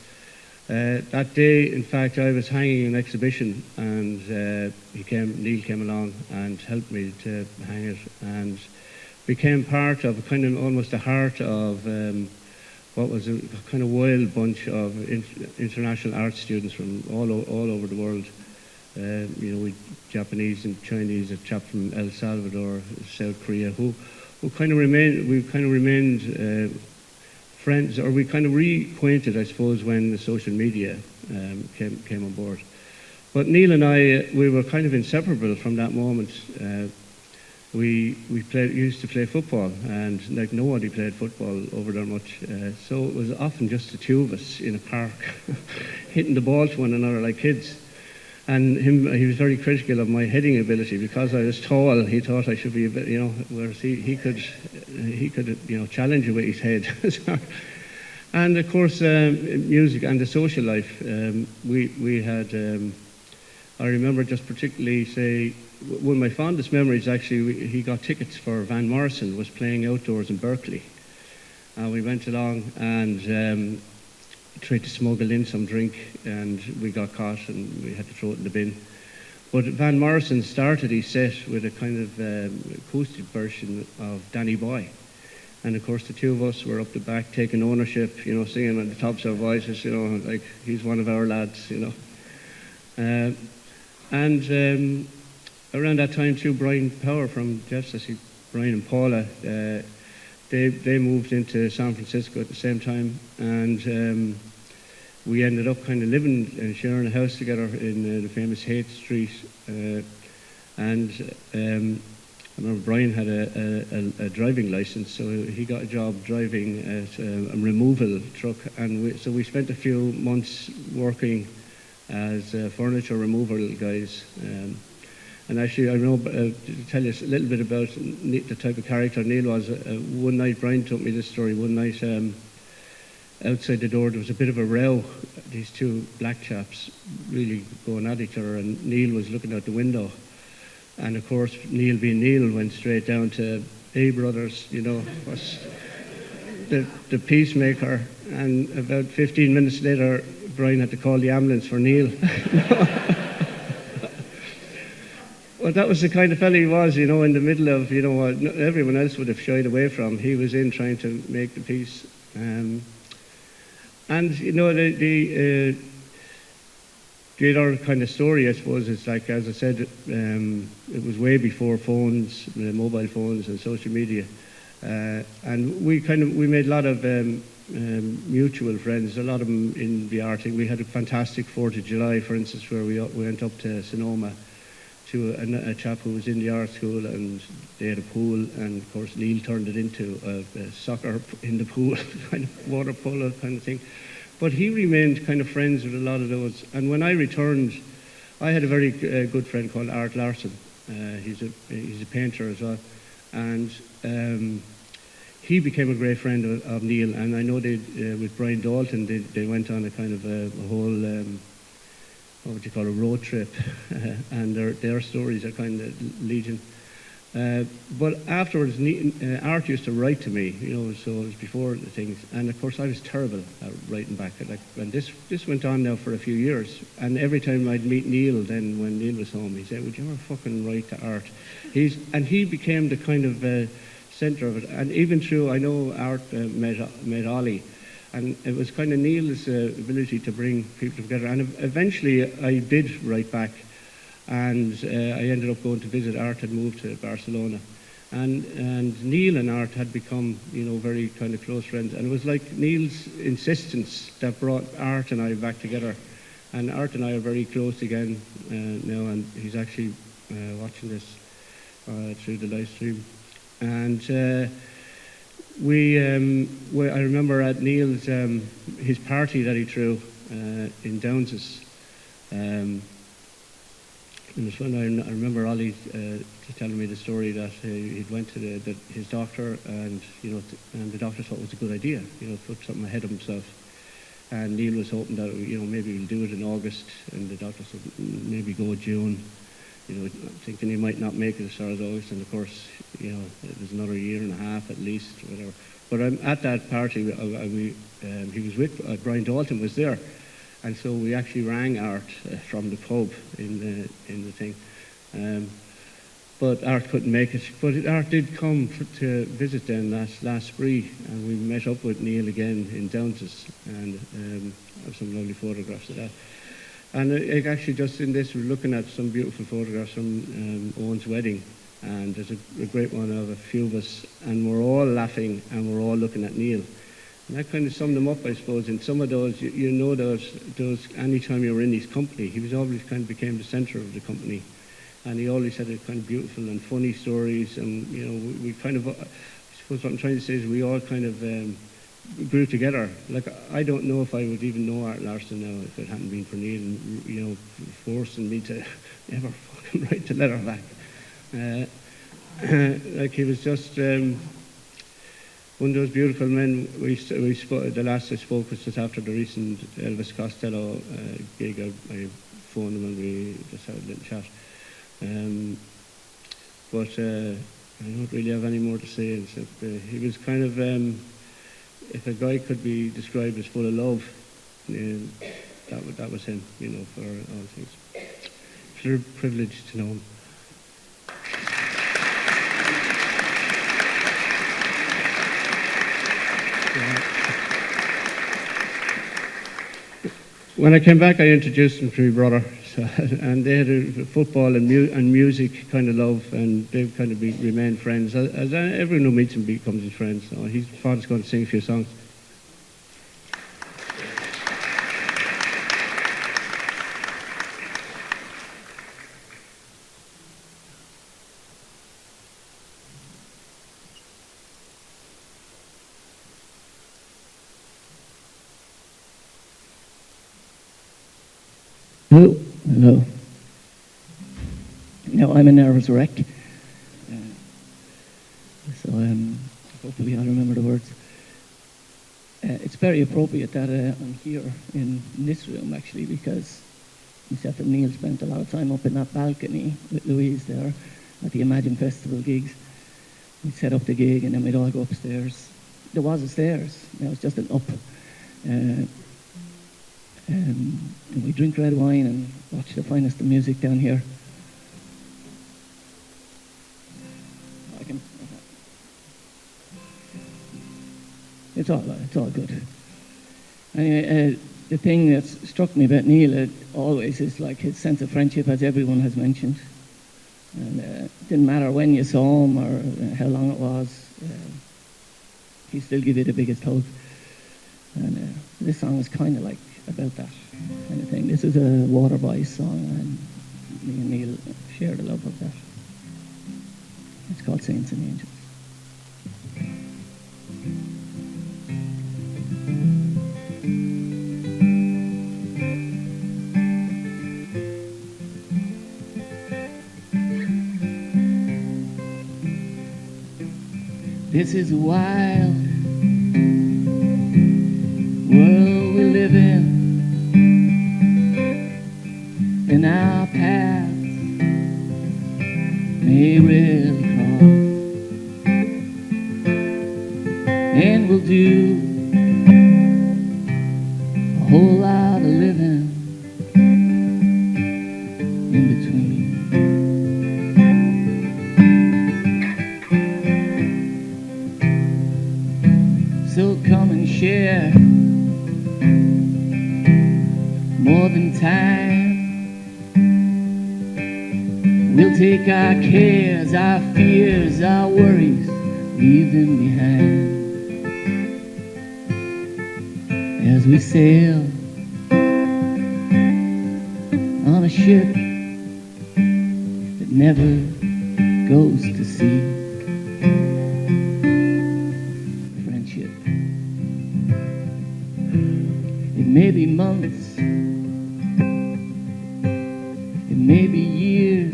Speaker 5: That day, in fact, I was hanging an exhibition, and Neil came along and helped me to hang it, and became part of a kind of almost the heart of what was a kind of wild bunch of international art students from all over the world. With Japanese and Chinese, a chap from El Salvador, South Korea, who kind of remained friends, or we kind of reacquainted, I suppose, when the social media came on board. But Neil and I, we were kind of inseparable from that moment. We used to play football, and like nobody played football over there much. So it was often just the two of us in a park, hitting the ball to one another like kids. And he was very critical of my heading ability because I was tall. He thought I should be a bit, whereas he could, challenge you with his head. And of course, music and the social life. We had. I remember just particularly one of my fondest memories, actually, he got tickets for Van Morrison, was playing outdoors in Berkeley. And we went along and tried to smuggle in some drink, and we got caught and we had to throw it in the bin. But Van Morrison started his set with a kind of acoustic version of Danny Boy. And of course the two of us were up the back taking ownership, singing at the tops of our voices, like he's one of our lads, And around that time too, Brian Power from Jeff's, Brian and Paula, they moved into San Francisco at the same time, and we ended up kind of living and sharing a house together in the famous Haight Street. I remember Brian had a driving license, so he got a job driving at a removal truck, and so we spent a few months working as furniture removal guys. And actually, I know, to tell you a little bit about the type of character Neil was. One night, Brian told me this story. One night, outside the door, there was a bit of a row. These two black chaps really going at each other, and Neil was looking out the window. And of course, Neil being Neil, went straight down to, "Hey, brothers, was the peacemaker." And about 15 minutes later, Brian had to call the ambulance for Neil. Well, that was the kind of fella he was, in the middle of, what everyone else would have shied away from. He was in trying to make the peace. The other kind of story, I suppose, is like, as I said, it was way before phones, mobile phones and social media. And we made a lot of mutual friends, a lot of them in the art thing. We had a fantastic 4th of July, for instance, where we went up to Sonoma to a chap who was in the art school, and they had a pool, and of course Neil turned it into a soccer in the pool, kind of water polo kind of thing. But he remained kind of friends with a lot of those. And when I returned, I had a very good friend called Art Larson. He's a painter as well, and he became a great friend of Neil. And I know with Brian Dalton, they went on a kind of a whole
Speaker 2: what would you call a road trip, and their stories are kind of legion. But afterwards, Art used to write to me, so it was before the things. And of course, I was terrible at writing back. And this went on now for a few years. And every time I'd meet Neil, then when Neil was home, he'd say, "Would you ever fucking write to Art?" He became the kind of centre of it. And even through, I know Art met Ollie. And it was kind of Neil's ability to bring people together. And eventually, I did write back. And I ended up going to visit. Art had moved to Barcelona, and Neil and Art had become, very kind of close friends. And it was like Neil's insistence that brought Art and I back together. And Art and I are very close again now, and he's actually watching this through the live stream. And I remember at Neil's his party that he threw in Downses. And it's when I remember Ollie telling me the story that he'd went to his doctor, and and the doctor thought it was a good idea, put something ahead of himself. And Neil was hoping that maybe he'll do it in August, and the doctor said maybe go June, thinking he might not make it as far as August. And of course, there's another year and a half at least, whatever. But at that party, he was with Brian Dalton was there. And so we actually rang Art from the pub in the thing, but Art couldn't make it. But Art did come to visit then last spree, and we met up with Neil again in Downses, and I have some lovely photographs of that. And actually, just in this, we're looking at some beautiful photographs from Owen's wedding, and there's a great one of a few of us, and we're all laughing, and we're all looking at Neil. And that kind of summed him up, I suppose. In some of those, those any time you were in his company, he was always kind of became the centre of the company. And he always had a kind of beautiful and funny stories. And, we kind of, I suppose what I'm trying to say is we all kind of grew together. Like, I don't know if I would even know Art Larson now if it hadn't been for Neil and, forcing me to never fucking write the letter back. Like, he was just... one of those beautiful men. The last I spoke was just after the recent Elvis Costello gig. I phoned him and we just had a little chat. But I don't really have any more to say, except he was kind of, if a guy could be described as full of love, that was him, for all things. It's a privilege to know him. When I came back, I introduced him to my brother, and they had a football and music kind of love, and they've kind of remained friends. As everyone who meets him becomes his friend. So his father's going to sing a few songs.
Speaker 1: Hello. No, I'm a nervous wreck. So hopefully I'll remember the words. It's very appropriate that I'm here in this room, actually, because myself and Neil spent a lot of time up in that balcony with Louise there at the Imagine Festival gigs. We'd set up the gig and then we'd all go upstairs. There was a stairs, now it's just an up. And we drink red wine and watch the finest of music down here. It's all good. Anyway, the thing that struck me about Neil always is like his sense of friendship, as everyone has mentioned. And it didn't matter when you saw him or how long it was, he still give you the biggest hug. And this song is kind of like about that kind of thing. This is a Waterford song, and me and Neil share the love of that. It's called Saints and Angels. This is a wild world we live in. whole lot of living in between. So come and share more than time. We'll take our cares, our fears, our worries, leave them behind. As we sail on a ship that never goes to sea. Friendship. It may be months, it may be years,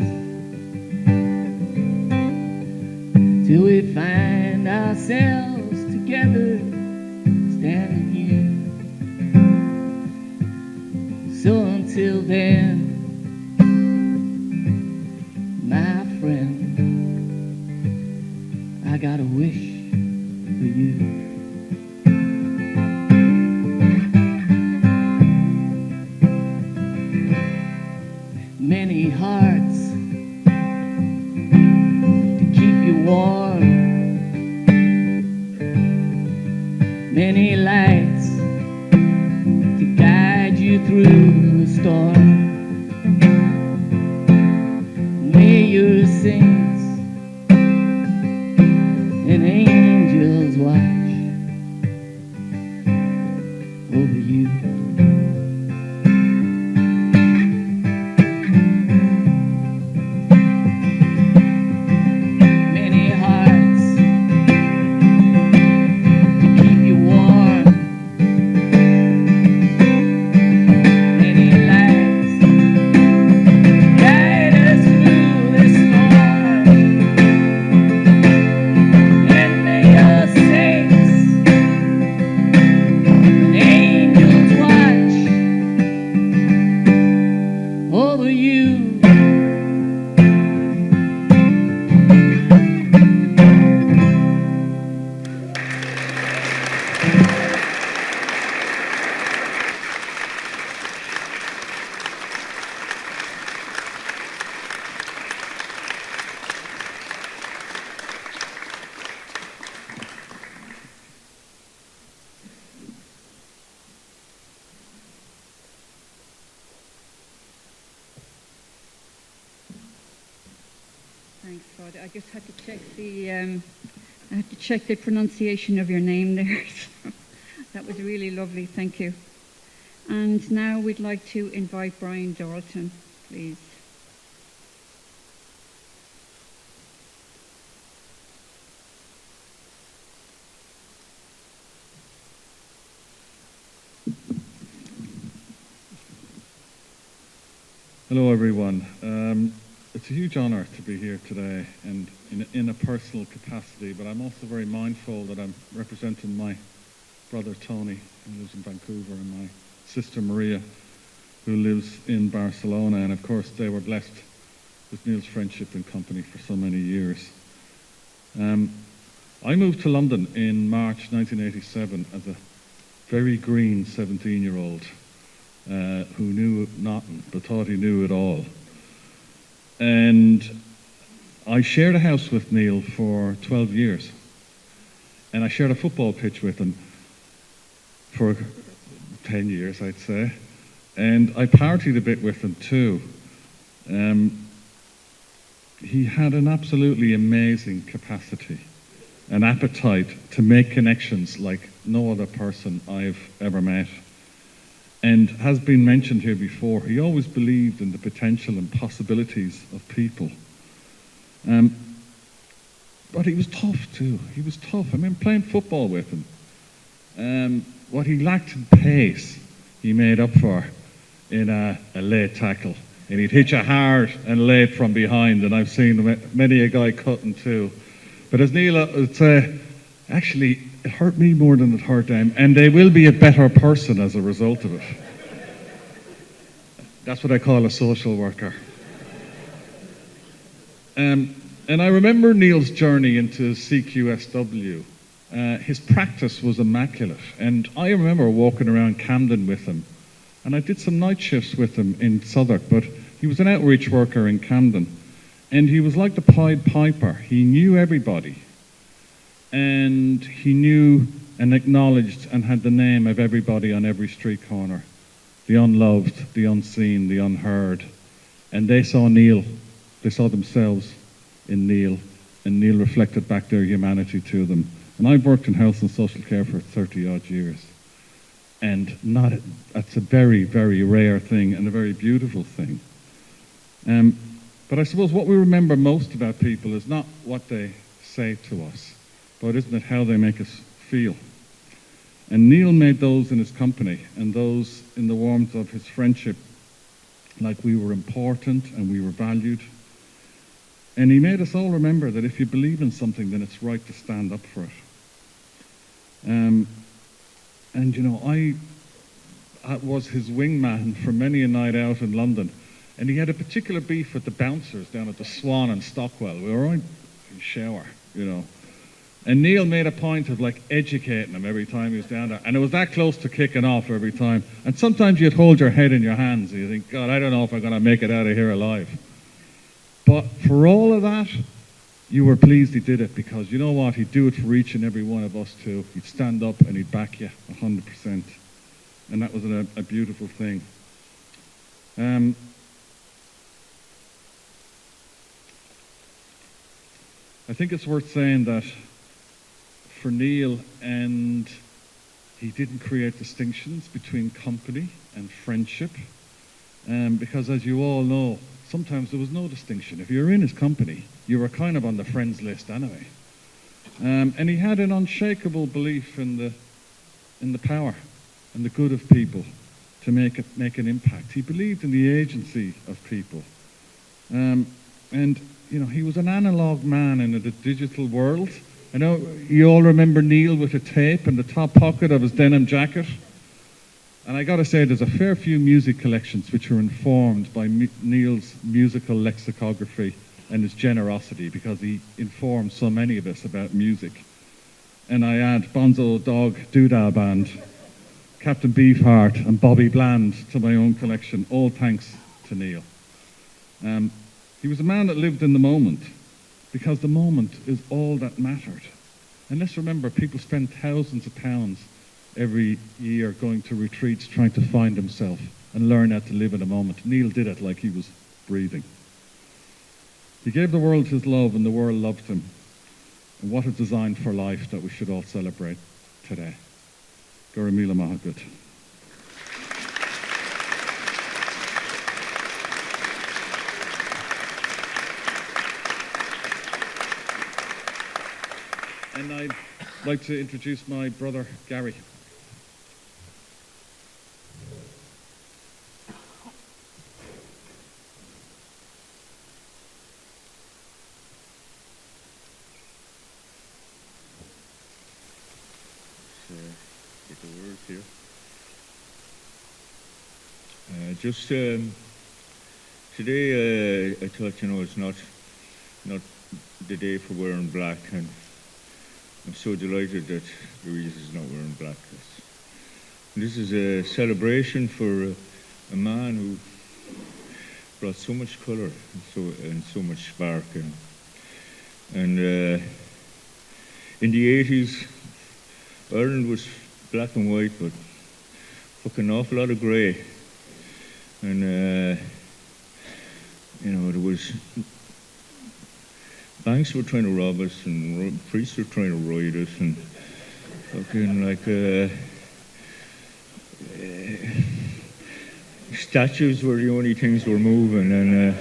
Speaker 1: till we find ourselves together standing here. So until then, my friend, I got a wish for you. Many hearts to keep you warm, many lights to guide you through the storm. May your saints and angels watch over you. Many hearts to keep you warm, many lights guide us through this storm. And may your saints and angels watch over you.
Speaker 3: Thanks, God. I just had to check the pronunciation of your name there. That was really lovely. Thank you. And now we'd like to invite Brian Dalton, please.
Speaker 7: Hello, everyone. It's a huge honour to be here today, and in a personal capacity, but I'm also very mindful that I'm representing my brother Tony, who lives in Vancouver, and my sister Maria, who lives in Barcelona, and of course they were blessed with Neil's friendship and company for so many years. I moved to London in March 1987 as a very green 17-year-old who knew nothing but thought he knew it all. And I shared a house with Neil for 12 years. And I shared a football pitch with him for 10 years, I'd say. And I partied a bit with him too. He had an absolutely amazing capacity, an appetite to make connections like no other person I've ever met. And has been mentioned here before, he always believed in the potential and possibilities of people. But he was tough too. He was tough. I mean, playing football with him, what he lacked in pace, he made up for in a late tackle. And he'd hit you hard and late from behind, and I've seen many a guy cutting too. But as Neil would say, actually, it hurt me more than it hurt them, and they will be a better person as a result of it. That's what I call a social worker. And I remember Neil's journey into CQSW his practice was immaculate. And I remember walking around Camden with him. And I did some night shifts with him in Southwark, but he was an outreach worker in Camden. And he was like the Pied Piper. He knew everybody. And he knew and acknowledged and had the name of everybody on every street corner. The unloved, the unseen, the unheard. And they saw Neil. They saw themselves in Neil. And Neil reflected back their humanity to them. And I've worked in health and social care for 30-odd years. And that's a very, very rare thing and a very beautiful thing. But I suppose what we remember most about people is not what they say to us, but isn't it how they make us feel? And Neil made those in his company and those in the warmth of his friendship like we were important and we were valued. And he made us all remember that if you believe in something, then it's right to stand up for it. And you know, I was his wingman for many a night out in London. And he had a particular beef with the bouncers down at the Swan in Stockwell. We were in shower, you know. And Neil made a point of like educating him every time he was down there. And it was that close to kicking off every time. And sometimes you'd hold your head in your hands and you think, God, I don't know if I'm going to make it out of here alive. But for all of that, you were pleased he did it, because you know what? He'd do it for each and every one of us too. He'd stand up and he'd back you 100%. And that was a beautiful thing. I think it's worth saying that for Neil, and he didn't create distinctions between company and friendship, because as you all know, sometimes there was no distinction. If you were in his company, you were kind of on the friends list anyway. And he had an unshakable belief in the power and the good of people to make an impact. He believed in the agency of people. And you know, he was an analog man in a digital world. I know you all remember Neil with a tape in the top pocket of his denim jacket. And I got to say, there's a fair few music collections which are informed by Neil's musical lexicography and his generosity, because he informed so many of us about music. And I add Bonzo Dog Doodah Band, Captain Beefheart and Bobby Bland to my own collection, all thanks to Neil. He was a man that lived in the moment, because the moment is all that mattered. And let's remember, people spend thousands of pounds every year going to retreats trying to find himself and learn how to live in a moment. Neil did it like he was breathing. He gave the world his love and the world loved him. And what a design for life that we should all celebrate today. Gura Mila Mahagut. And I'd like to introduce my brother, Gary.
Speaker 12: Get the words here. Today, I thought, you know, it's not the day for wearing black, and I'm so delighted that Louise is not wearing black. This is a celebration for a man who brought so much colour and so much spark. And in the 80s, Ireland was black and white, but fucking awful lot of grey. And you know, there was banks were trying to rob us, and priests were trying to ride us, and fucking like statues were the only things were moving. And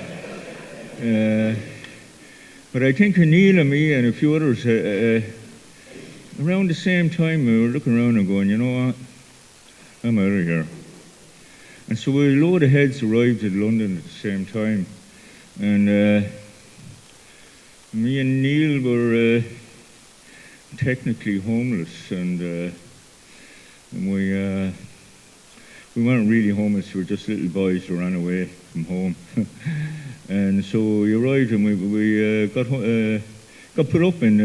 Speaker 12: but I think Neil and me and a few others around the same time we were looking around and going, you know what, I'm out of here. And so a load of heads arrived in London at the same time, and me and Neil were technically homeless, and we weren't really homeless. We were just little boys who ran away from home. And so we arrived, and we got put up in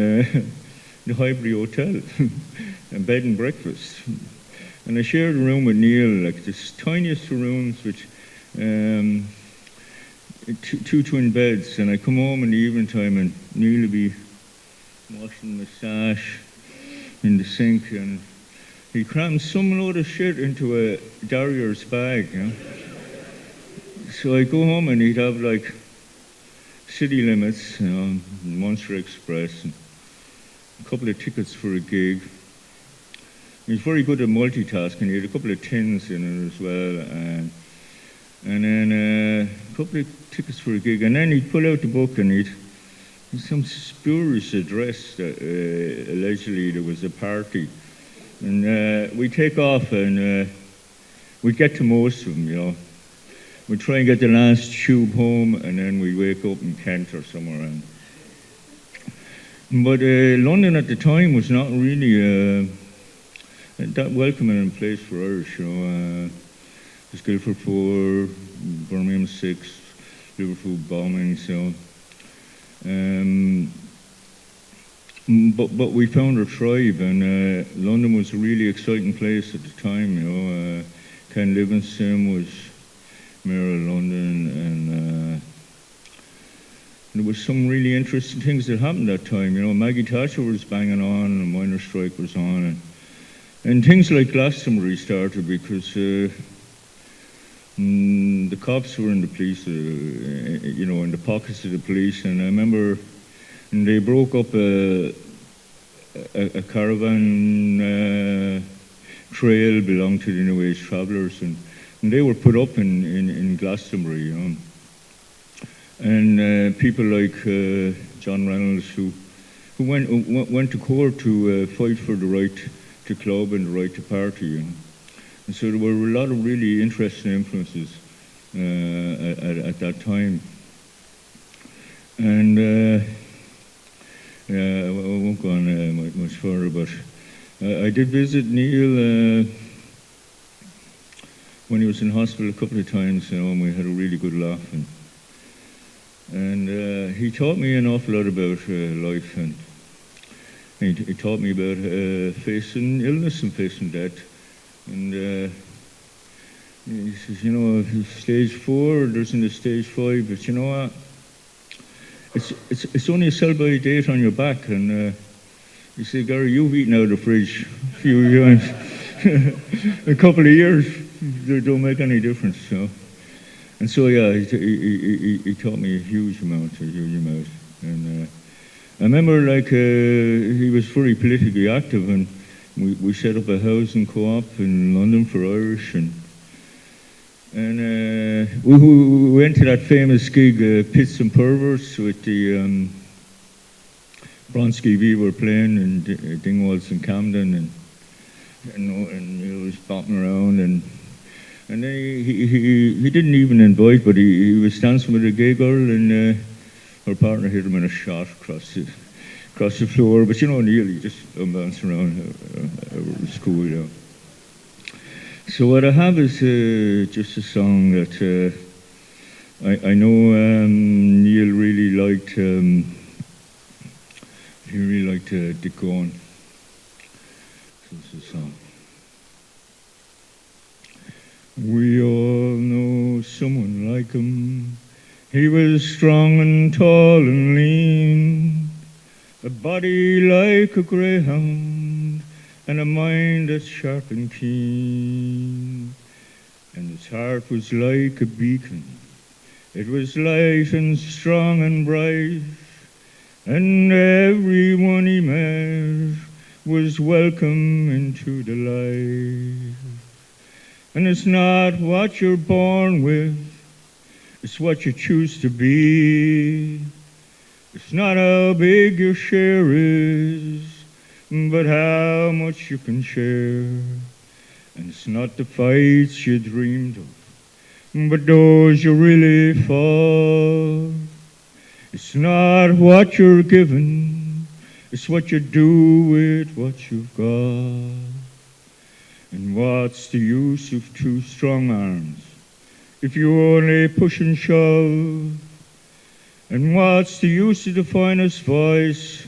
Speaker 12: the Highbury Hotel, and bed and breakfast. And I shared a room with Neil, like this tiniest of rooms, which two twin beds. And I come home in the evening time, and Neil would be washing the sash in the sink, and he crammed some load of shit into a Darrier's bag, you know. So I go home and he'd have like City Limits, you know, Munster Express, and a couple of tickets for a gig. He's very good at multitasking. He had a couple of tins in it as well, and then a couple of tickets for a gig. And then he'd pull out the book and he'd some spurious address that allegedly there was a party. And we'd take off and we'd get to most of them, you know. We'd try and get the last tube home, and then we'd wake up in Kent or somewhere around. But London at the time was not really that welcoming place for Irish, you know. There's Guildford 4, Birmingham 6, Liverpool bombings, you know. But we found our tribe, and London was a really exciting place at the time, you know. Ken Livingstone was Mayor of London, and there was some really interesting things that happened that time, you know. Maggie Thatcher was banging on, and the miners' strike was on, and things like Glastonbury started because the cops were in the police, you know, in the pockets of the police. And I remember they broke up a caravan trail belonged to the New Age Travellers, and they were put up in Glastonbury, you know. And people like John Reynolds, who went to court to fight for the right to club and the right to party, you know. And so there were a lot of really interesting influences at that time. And I won't go on much further, but I did visit Neil when he was in hospital a couple of times, you know, and we had a really good laugh. And he taught me an awful lot about life, and he taught me about facing illness and facing death. And he says, you know, if stage 4, there's in the stage 5, but you know what? It's only a sell-by date on your back. And he said, Gary, you've eaten out of the fridge a few times. A couple of years, they don't make any difference. So. And so, yeah, he taught me a huge amount. And I remember, like, he was very politically active, and we set up a housing co-op in London for Irish, and we went to that famous gig, Pits and Perverts, with the Bronski V were playing, and Dingwalls and Camden, and he was bopping around, and then he didn't even invite, but he was dancing with a gay girl, and her partner hit him in a shot across the floor. But you know, Neil, he just bounced around. It was cool, you know. So what I have is just a song that I know Neil really liked. He really liked Dick Gaughan. So it's a song. We all know someone like him. He was strong and tall and lean, a body like a greyhound, and a mind that's sharp and keen. And his heart was like a beacon. It was light and strong and bright, and everyone he met was welcome into the light. And it's not what you're born with, it's what you choose to be. It's not how big your share is, but how much you can share. And it's not the fights you dreamed of, but those you really fought. It's not what you're given, it's what you do with what you've got. And what's the use of 2 strong arms if you only push and shove? And what's the use of the finest voice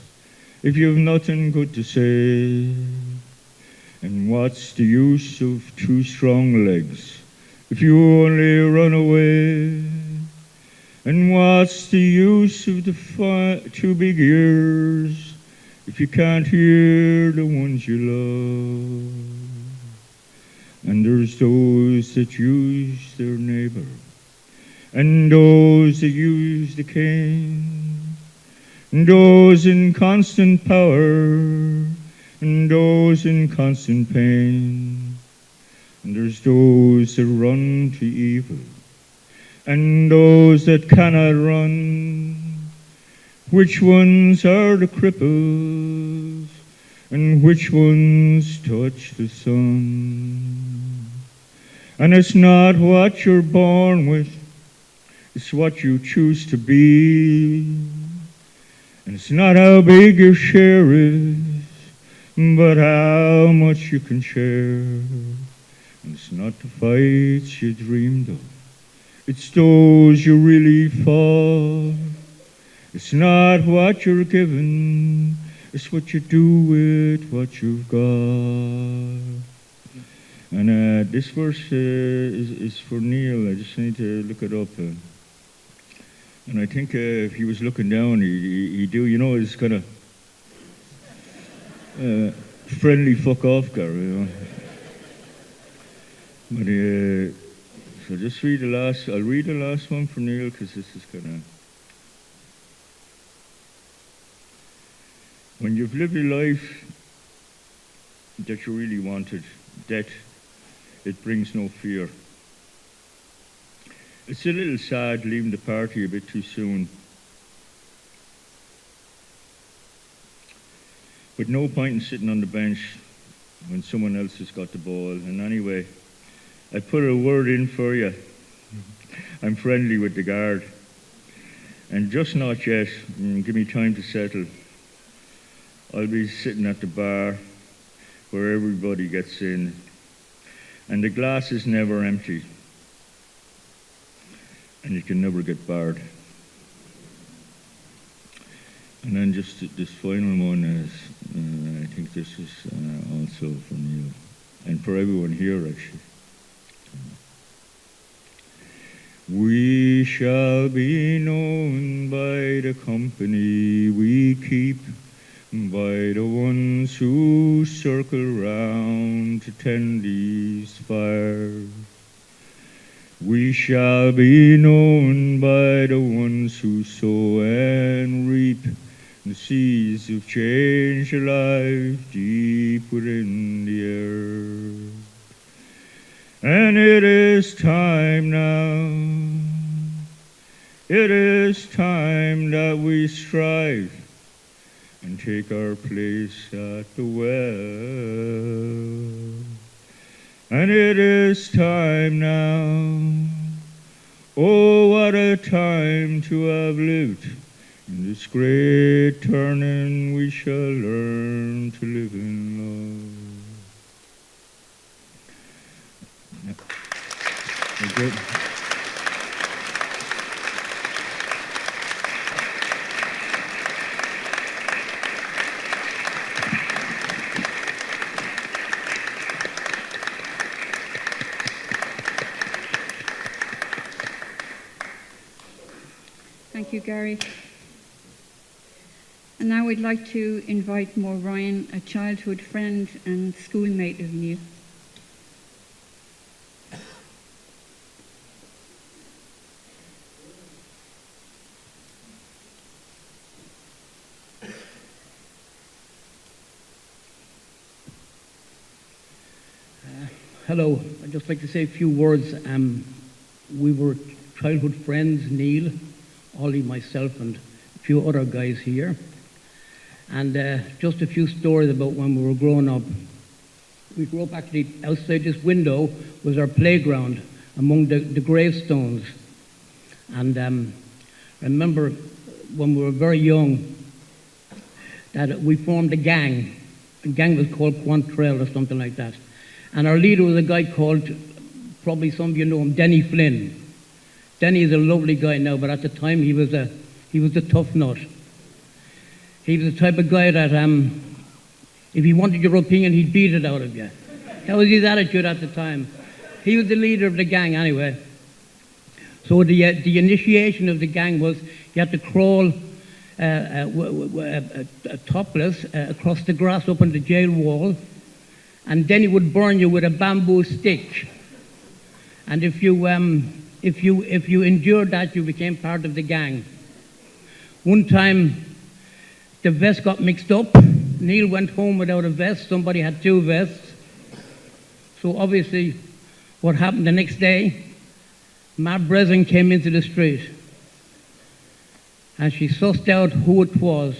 Speaker 12: if you've nothing good to say? And what's the use of two strong legs if you only run away? And what's the use of the two big ears if you can't hear the ones you love? And there's those that use their neighbor, and those that use the cane, and those in constant power, and those in constant pain. And there's those that run to evil, and those that cannot run. Which ones are the cripples, and which ones touch the sun? And it's not what you're born with, it's what you choose to be. And it's not how big your share is, but how much you can share. And it's not the fights you dreamed of, it's those you really fought. It's not what you're given, it's what you do with what you've got. And this verse is for Neil. I just need to look it up. And I think if he was looking down, he'd do, you know, his kind of friendly fuck off guy, you know. But so just read the last. I'll read the last one for Neil because this is kind of. When you've lived a life that you really wanted, death, it brings no fear. It's a little sad leaving the party a bit too soon. But no point in sitting on the bench when someone else has got the ball. And anyway, I put a word in for you. I'm friendly with the guard. And just not yet, give me time to settle. I'll be sitting at the bar where everybody gets in. And the glass is never empty. And you can never get barred. And then just this final one is, I think this is also for Neil. And for everyone here, actually. We shall be known by the company we keep, by the ones who circle round to tend these fires. We shall be known by the ones who sow and reap the seeds of change alive deep within the earth. And it is time now, it is time that we strive and take our place at the well. And it is time now, oh what a time to have lived. In this great turning we shall learn to live in love. Thank you.
Speaker 3: Thank you, Gary. And now we'd like to invite Mo Ryan, a childhood friend and schoolmate of Neil.
Speaker 13: Hello, I'd just like to say a few words. We were childhood friends, Neil, Ollie, myself, and a few other guys here. And just a few stories about when we were growing up. We grew up actually outside this window was our playground among the gravestones. And I remember when we were very young that we formed a gang. The gang was called Quantrell or something like that. And our leader was a guy called, probably some of you know him, Denny Flynn. Denny is a lovely guy now, but at the time he was a tough nut. He was the type of guy that if he wanted your opinion, he'd beat it out of you. That was his attitude at the time. He was the leader of the gang anyway. So the initiation of the gang was you had to crawl topless across the grass up on the jail wall, and then he would burn you with a bamboo stick. And if you endured that, you became part of the gang. One time, the vest got mixed up. Neil went home without a vest. Somebody had two vests. So obviously, what happened the next day, Ma Breslin came into the street, and she sussed out who it was.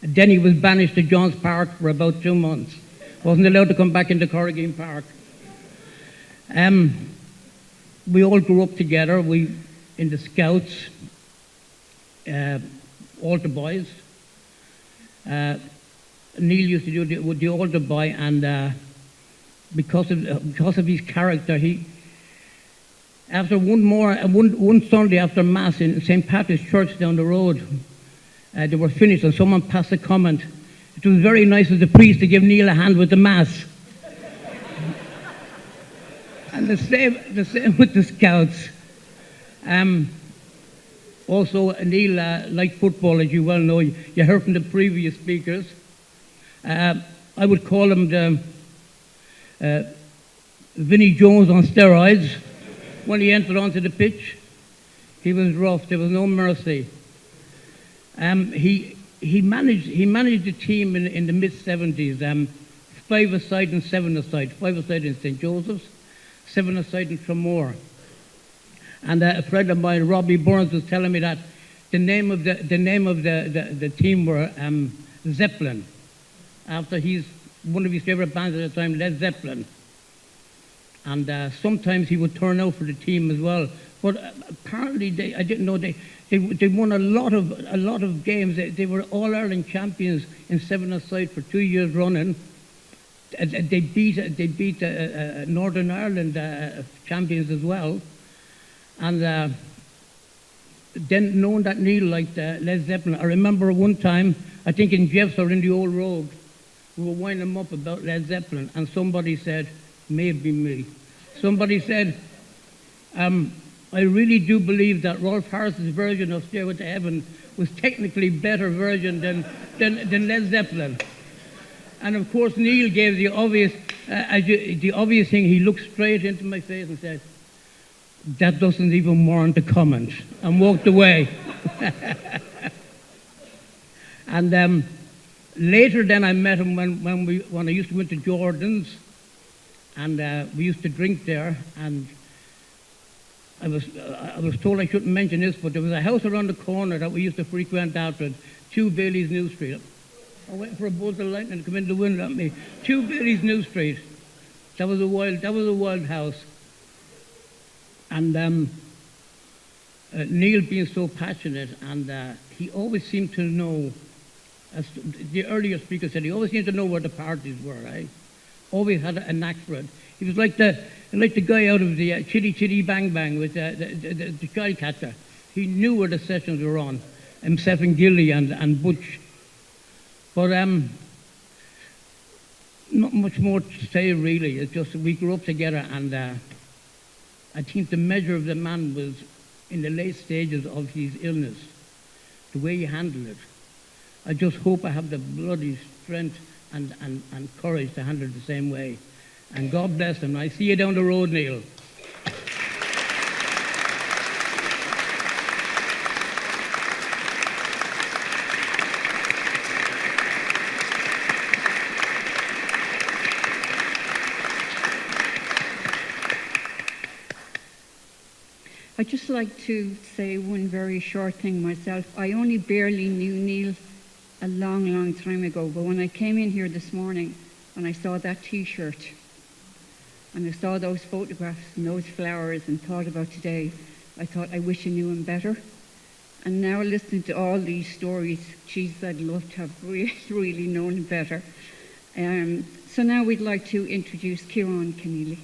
Speaker 13: And then he was banished to Johns Park for about 2 months. Wasn't allowed to come back into Corrigan Park. We all grew up together. We in the Scouts, altar boys. Neil used to do the altar boy, and because of his character, after one Sunday after Mass in St. Patrick's Church down the road, they were finished, and someone passed a comment. It was very nice of the priest to give Neil a hand with the Mass. And the same with the Scouts. Also, Neil liked football, as you well know. You heard from the previous speakers. I would call him the Vinnie Jones on steroids. When he entered onto the pitch, he was rough. There was no mercy. He managed the team in the mid-70s. 5-a-side and 7-a-side. 5-a-side in St. Joseph's, 7-a-side in Tremor. And a friend of mine, Robbie Burns, was telling me that the name of the team were Zeppelin, after one of his favorite bands at the time, Led Zeppelin. And sometimes he would turn out for the team as well. But apparently, I didn't know they won a lot of games. They were All Ireland champions in 7-a-side for 2 years running. They beat Northern Ireland champions as well. And then knowing that Neil liked Led Zeppelin, I remember one time, I think in Jeff's or in the Old Road, we were winding them up about Led Zeppelin, and somebody said, maybe me. Somebody said, I really do believe that Rolf Harris's version of Stairway to Heaven was technically better version than Led Zeppelin. And of course, Neil gave the obvious thing. He looked straight into my face and said, that doesn't even warrant a comment, and walked away. And later then I met him when I used to go into Jordan's, and we used to drink there, and I was told I shouldn't mention this, but there was a house around the corner that we used to frequent after, 2 Bailey's New Street. I went for a bolt of lightning to come in the window at me. 2 Bailey's New Street. That was a wild house. And Neil being so passionate, and he always seemed to know, as the earlier speaker said, he always seemed to know where the parties were, right? Always had a knack for it. He was like the guy out of the Chitty Chitty Bang Bang with the child catcher. He knew where the sessions were on, himself and Gilly and Butch. But not much more to say, really. It's just we grew up together, and I think the measure of the man was in the late stages of his illness, the way he handled it. I just hope I have the bloody strength and courage to handle it the same way. And God bless him. I see you down the road, Neil.
Speaker 3: I'd just like to say one very short thing myself. I only barely knew Neil a long, long time ago, but when I came in here this morning and I saw that T-shirt and I saw those photographs and those flowers and thought about today, I thought, I wish I knew him better. And now listening to all these stories, Jesus, I'd love to have really known him better. So now we'd like to introduce Kieran Keneally.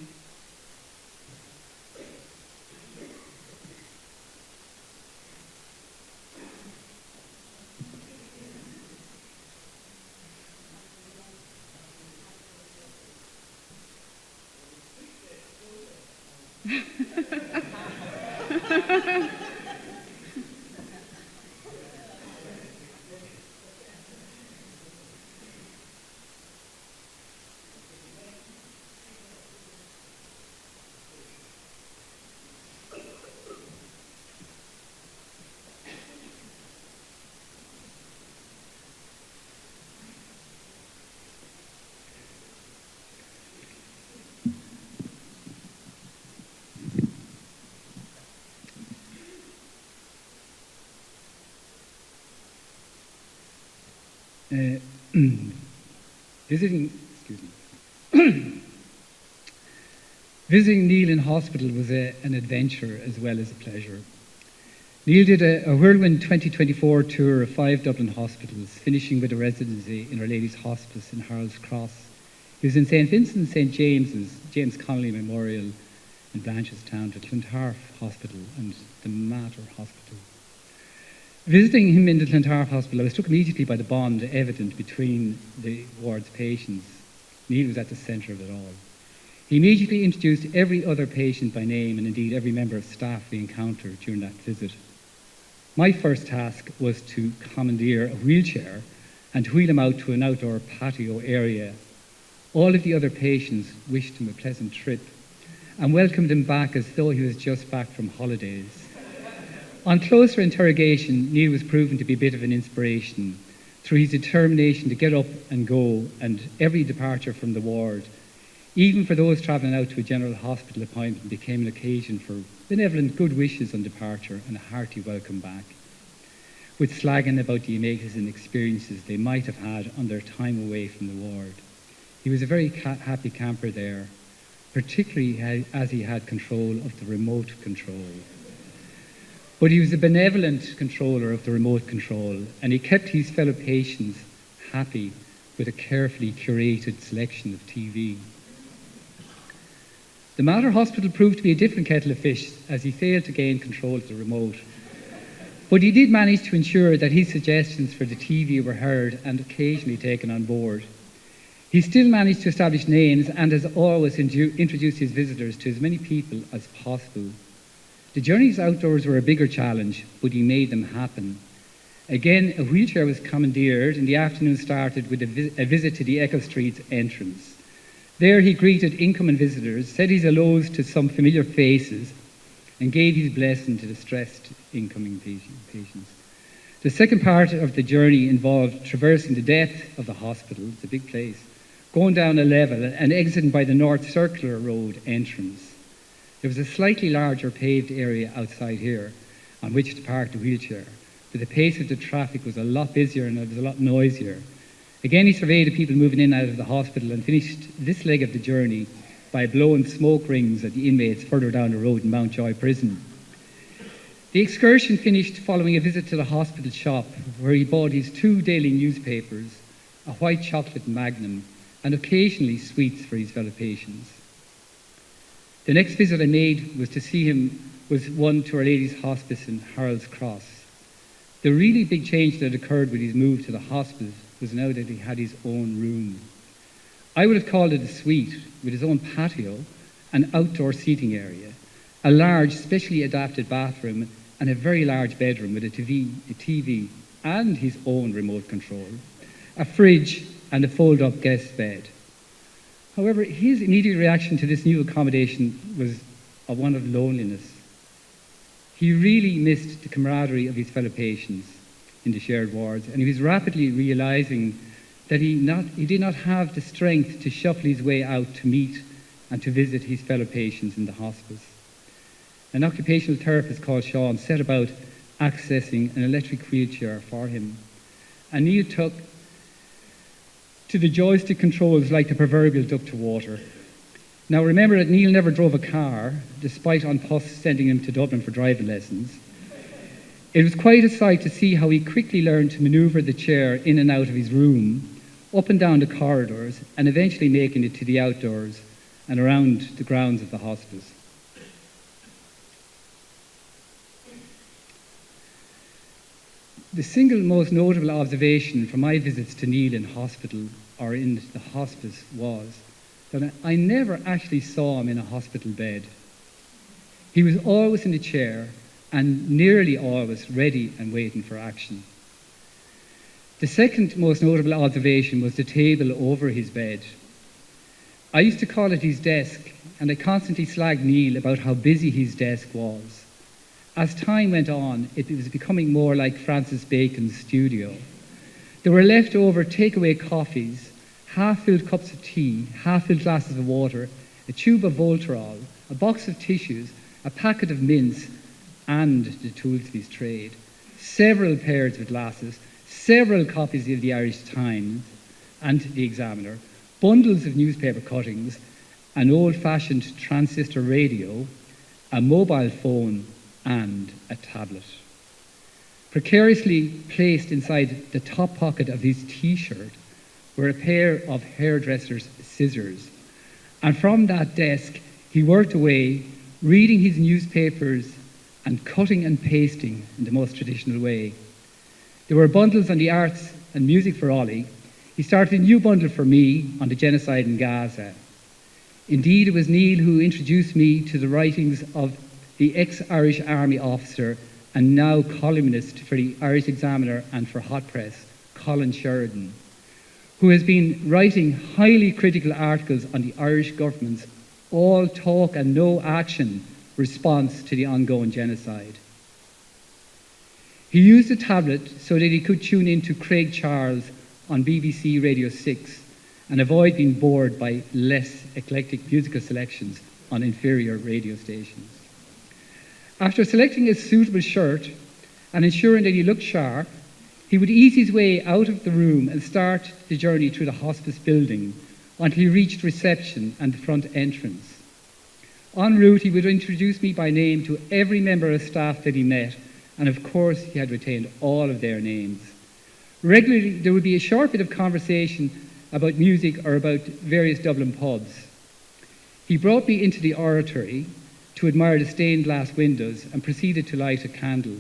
Speaker 14: Visiting Neil in hospital was an adventure as well as a pleasure. Neil did a whirlwind 2024 tour of 5 Dublin hospitals, finishing with a residency in Our Lady's Hospice in Harold's Cross. He was in St. Vincent St. James's, James Connolly Memorial in Blanchardstown, to Clontarf Hospital and the Mater Hospital. Visiting him in the Clontarf Hospital, I was struck immediately by the bond evident between the ward's patients. Neil was at the centre of it all. He immediately introduced every other patient by name, and indeed every member of staff we encountered during that visit. My first task was to commandeer a wheelchair and wheel him out to an outdoor patio area. All of the other patients wished him a pleasant trip and welcomed him back as though he was just back from holidays. On closer interrogation, Neil was proven to be a bit of an inspiration through his determination to get up and go, and every departure from the ward, even for those travelling out to a general hospital appointment, became an occasion for benevolent good wishes on departure and a hearty welcome back, with slagging about the amazing experiences they might have had on their time away from the ward. He was a very happy camper there, particularly as he had control of the remote control. But he was a benevolent controller of the remote control, and he kept his fellow patients happy with a carefully curated selection of TV. The Mater Hospital proved to be a different kettle of fish, as he failed to gain control of the remote. But he did manage to ensure that his suggestions for the TV were heard and occasionally taken on board. He still managed to establish names and, as always, introduced his visitors to as many people as possible. The journeys outdoors were a bigger challenge, but he made them happen. Again, a wheelchair was commandeered, and the afternoon started with a visit to the Echo Street's entrance. There he greeted incoming visitors, said his hellos to some familiar faces, and gave his blessing to the stressed incoming patients. The second part of the journey involved traversing the depth of the hospital, it's a big place, going down a level and exiting by the North Circular Road entrance. There was a slightly larger paved area outside here on which to park the wheelchair, but the pace of the traffic was a lot busier and it was a lot noisier. Again, he surveyed the people moving in and out of the hospital and finished this leg of the journey by blowing smoke rings at the inmates further down the road in Mountjoy Prison. The excursion finished following a visit to the hospital shop, where he bought his 2 daily newspapers, a white chocolate Magnum, and occasionally sweets for his fellow patients. The next visit I made was one to Our Lady's Hospice in Harold's Cross. The really big change that occurred with his move to the hospice was now that he had his own room. I would have called it a suite, with his own patio, an outdoor seating area, a large, specially adapted bathroom, and a very large bedroom with a TV and his own remote control, a fridge, and a fold-up guest bed. However, his immediate reaction to this new accommodation was one of loneliness. He really missed the camaraderie of his fellow patients in the shared wards, and he was rapidly realising that he did not have the strength to shuffle his way out to meet and to visit his fellow patients in the hospice. An occupational therapist called Sean set about accessing an electric wheelchair for him, and Neil took to the joystick controls like the proverbial duck to water. Now remember that Neil never drove a car, despite An Post sending him to Dublin for driving lessons. It was quite a sight to see how he quickly learned to manoeuvre the chair in and out of his room, up and down the corridors, and eventually making it to the outdoors and around the grounds of the hospice. The single most notable observation from my visits to Neil in hospital or in the hospice was that I never actually saw him in a hospital bed. He was always in the chair and nearly always ready and waiting for action. The second most notable observation was the table over his bed. I used to call it his desk, and I constantly slagged Neil about how busy his desk was. As time went on, it was becoming more like Francis Bacon's studio. There were leftover takeaway coffees, half-filled cups of tea, half-filled glasses of water, a tube of Voltarol, a box of tissues, a packet of mints, and the tools of his trade, several pairs of glasses, several copies of the Irish Times and the Examiner, bundles of newspaper cuttings, an old-fashioned transistor radio, a mobile phone, and a tablet. Precariously placed inside the top pocket of his T-shirt were a pair of hairdresser's scissors, and from that desk he worked away, reading his newspapers and cutting and pasting in the most traditional way. There were bundles on the arts and music for Ollie. He started a new bundle for me on the genocide in Gaza. Indeed, it was Neil who introduced me to the writings of the ex-Irish Army officer and now columnist for the Irish Examiner and for Hot Press, Colin Sheridan, who has been writing highly critical articles on the Irish government's all talk and no action response to the ongoing genocide. He used a tablet so that he could tune in to Craig Charles on BBC Radio 6 and avoid being bored by less eclectic musical selections on inferior radio stations. After selecting a suitable shirt and ensuring that he looked sharp, he would ease his way out of the room and start the journey through the hospice building until he reached reception and the front entrance. En route, he would introduce me by name to every member of staff that he met, and of course he had retained all of their names. Regularly, there would be a short bit of conversation about music or about various Dublin pubs. He brought me into the oratory to admire the stained glass windows and proceeded to light a candle.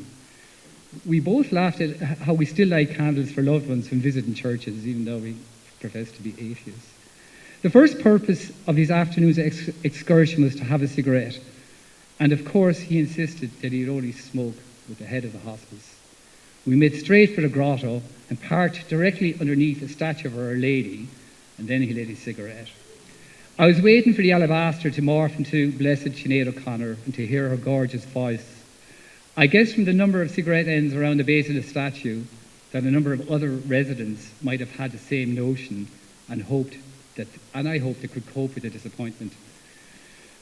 Speaker 14: We both laughed at how we still light candles for loved ones when visiting churches, even though we profess to be atheists. The first purpose of his afternoon's excursion was to have a cigarette, and of course he insisted that he'd only smoke with the head of the hospice. We made straight for the grotto and parked directly underneath a statue of Our Lady, and then he lit his cigarette. I was waiting for the alabaster to morph into Blessed Sinead O'Connor and to hear her gorgeous voice. I guessed from the number of cigarette ends around the base of the statue that a number of other residents might have had the same notion and I hoped they could cope with the disappointment.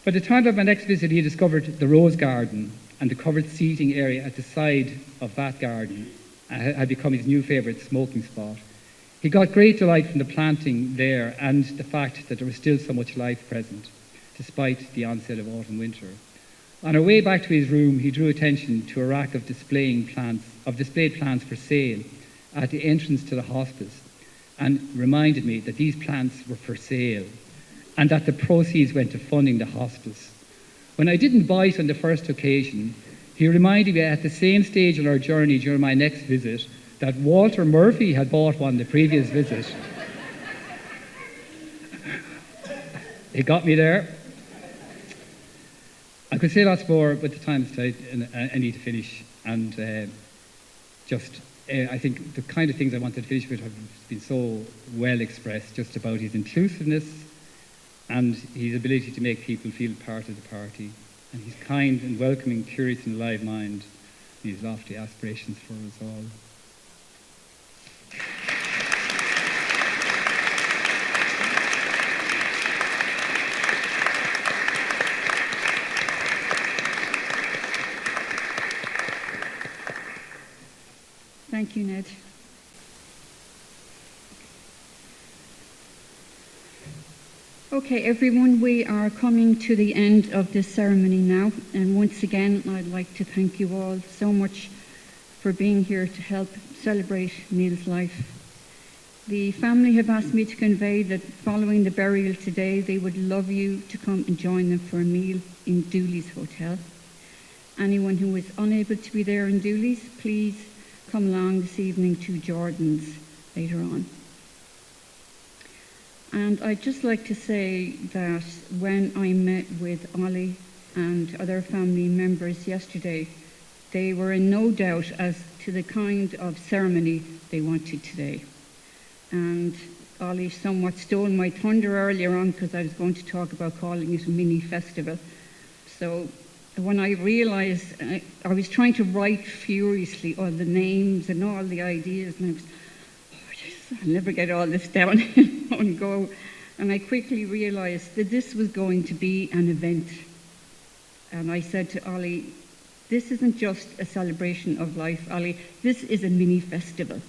Speaker 14: By the time of my next visit, he discovered the rose garden and the covered seating area at the side of that garden had become his new favourite smoking spot. He got great delight from the planting there and the fact that there was still so much life present, despite the onset of autumn-winter. On our way back to his room, he drew attention to a rack of displayed plants for sale at the entrance to the hospice, and reminded me that these plants were for sale and that the proceeds went to funding the hospice. When I didn't bite on the first occasion, he reminded me at the same stage on our journey during my next visit that Walter Murphy had bought one the previous visit. It got me there. I could say lots more, but the time's tight and I need to finish. And I think the kind of things I wanted to finish with have been so well expressed, just about his inclusiveness and his ability to make people feel part of the party, and his kind and welcoming, curious and alive mind, and his lofty aspirations for us all.
Speaker 3: Thank you, Ned. Okay, everyone, we are coming to the end of this ceremony now, and once again I'd like to thank you all so much for being here to help celebrate Neil's life. The family have asked me to convey that following the burial today, they would love you to come and join them for a meal in Dooley's Hotel. Anyone who is unable to be there in Dooley's, please come along this evening to Jordan's later on. And I'd just like to say that when I met with Ollie and other family members yesterday, they were in no doubt as to the kind of ceremony they wanted today. And Ollie somewhat stole my thunder earlier on because I was going to talk about calling it a mini festival. So when I realised, I was trying to write furiously all the names and all the ideas, and I was, I'll never get all this down in one go. And I quickly realised that this was going to be an event. And I said to Ollie, this isn't just a celebration of life, Ollie, this is a mini festival.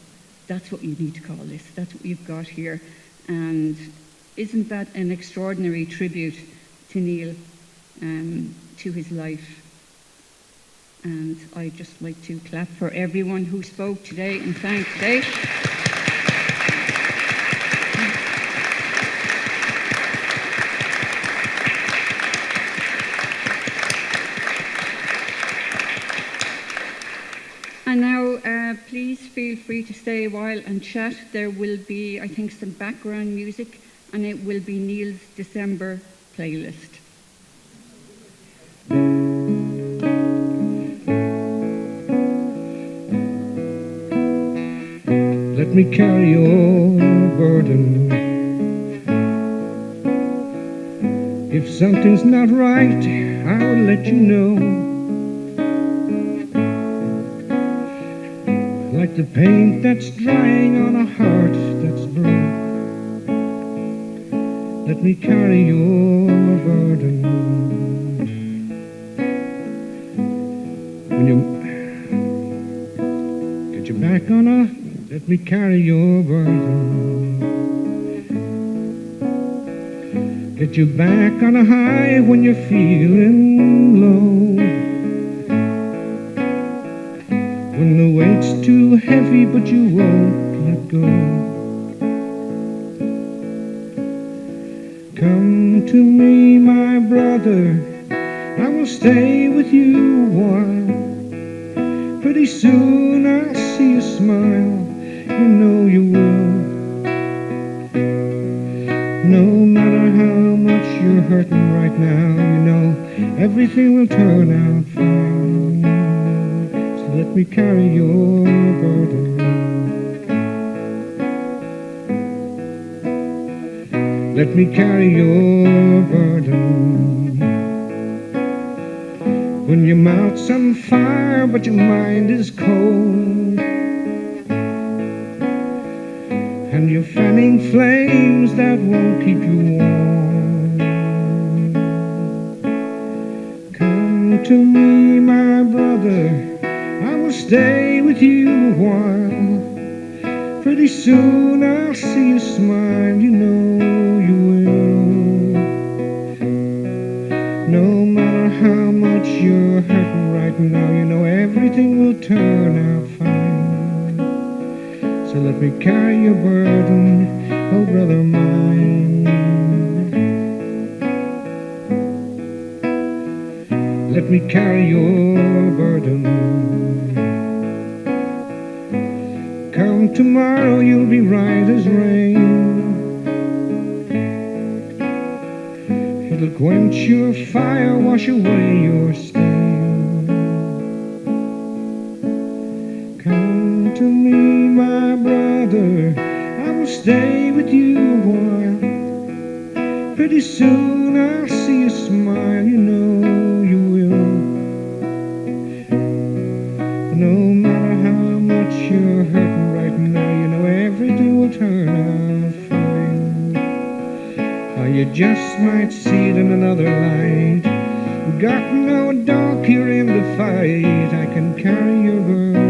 Speaker 3: That's what you need to call this. That's what you've got here. And isn't that an extraordinary tribute to Neil, to his life? And I'd just like to clap for everyone who spoke today and sang today. And now, please feel free to stay a while and chat. There will be, I think, some background music, and it will be Neil's December playlist.
Speaker 5: Let me carry your burden. If something's not right, I will let you know. Like the paint that's drying on a heart that's broke. Let me carry your burden. When you get your back on a, let me carry your burden. Get you back on a high when you're feeling low. When the weight's too heavy but you won't let go. Come to me, my brother, I will stay with you a while. Pretty soon I'll see you smile, you know you will. No matter how much you're hurting right now, you know everything will turn out fine. Let me carry your burden. Let me carry your burden. When your mouth's on fire but your mind is cold, and you're fanning flames that won't keep you warm. Come to me, my brother, I will stay with you a while. Pretty soon I'll see you smile, you know you will. No matter how much you're hurting right now, you know everything will turn out fine. So let me carry your burden, oh brother mine. Let me carry your burden. Come tomorrow, you'll be right as rain. It'll quench your fire, wash away your stain. Come to me, my brother, I will stay with you a while. Pretty soon I'll see you smile, you know you will. No matter how much you're hurting right now, you know everything will turn out fine. Or you just might see it in another light. Got no dog here in the fight, I can carry your burden.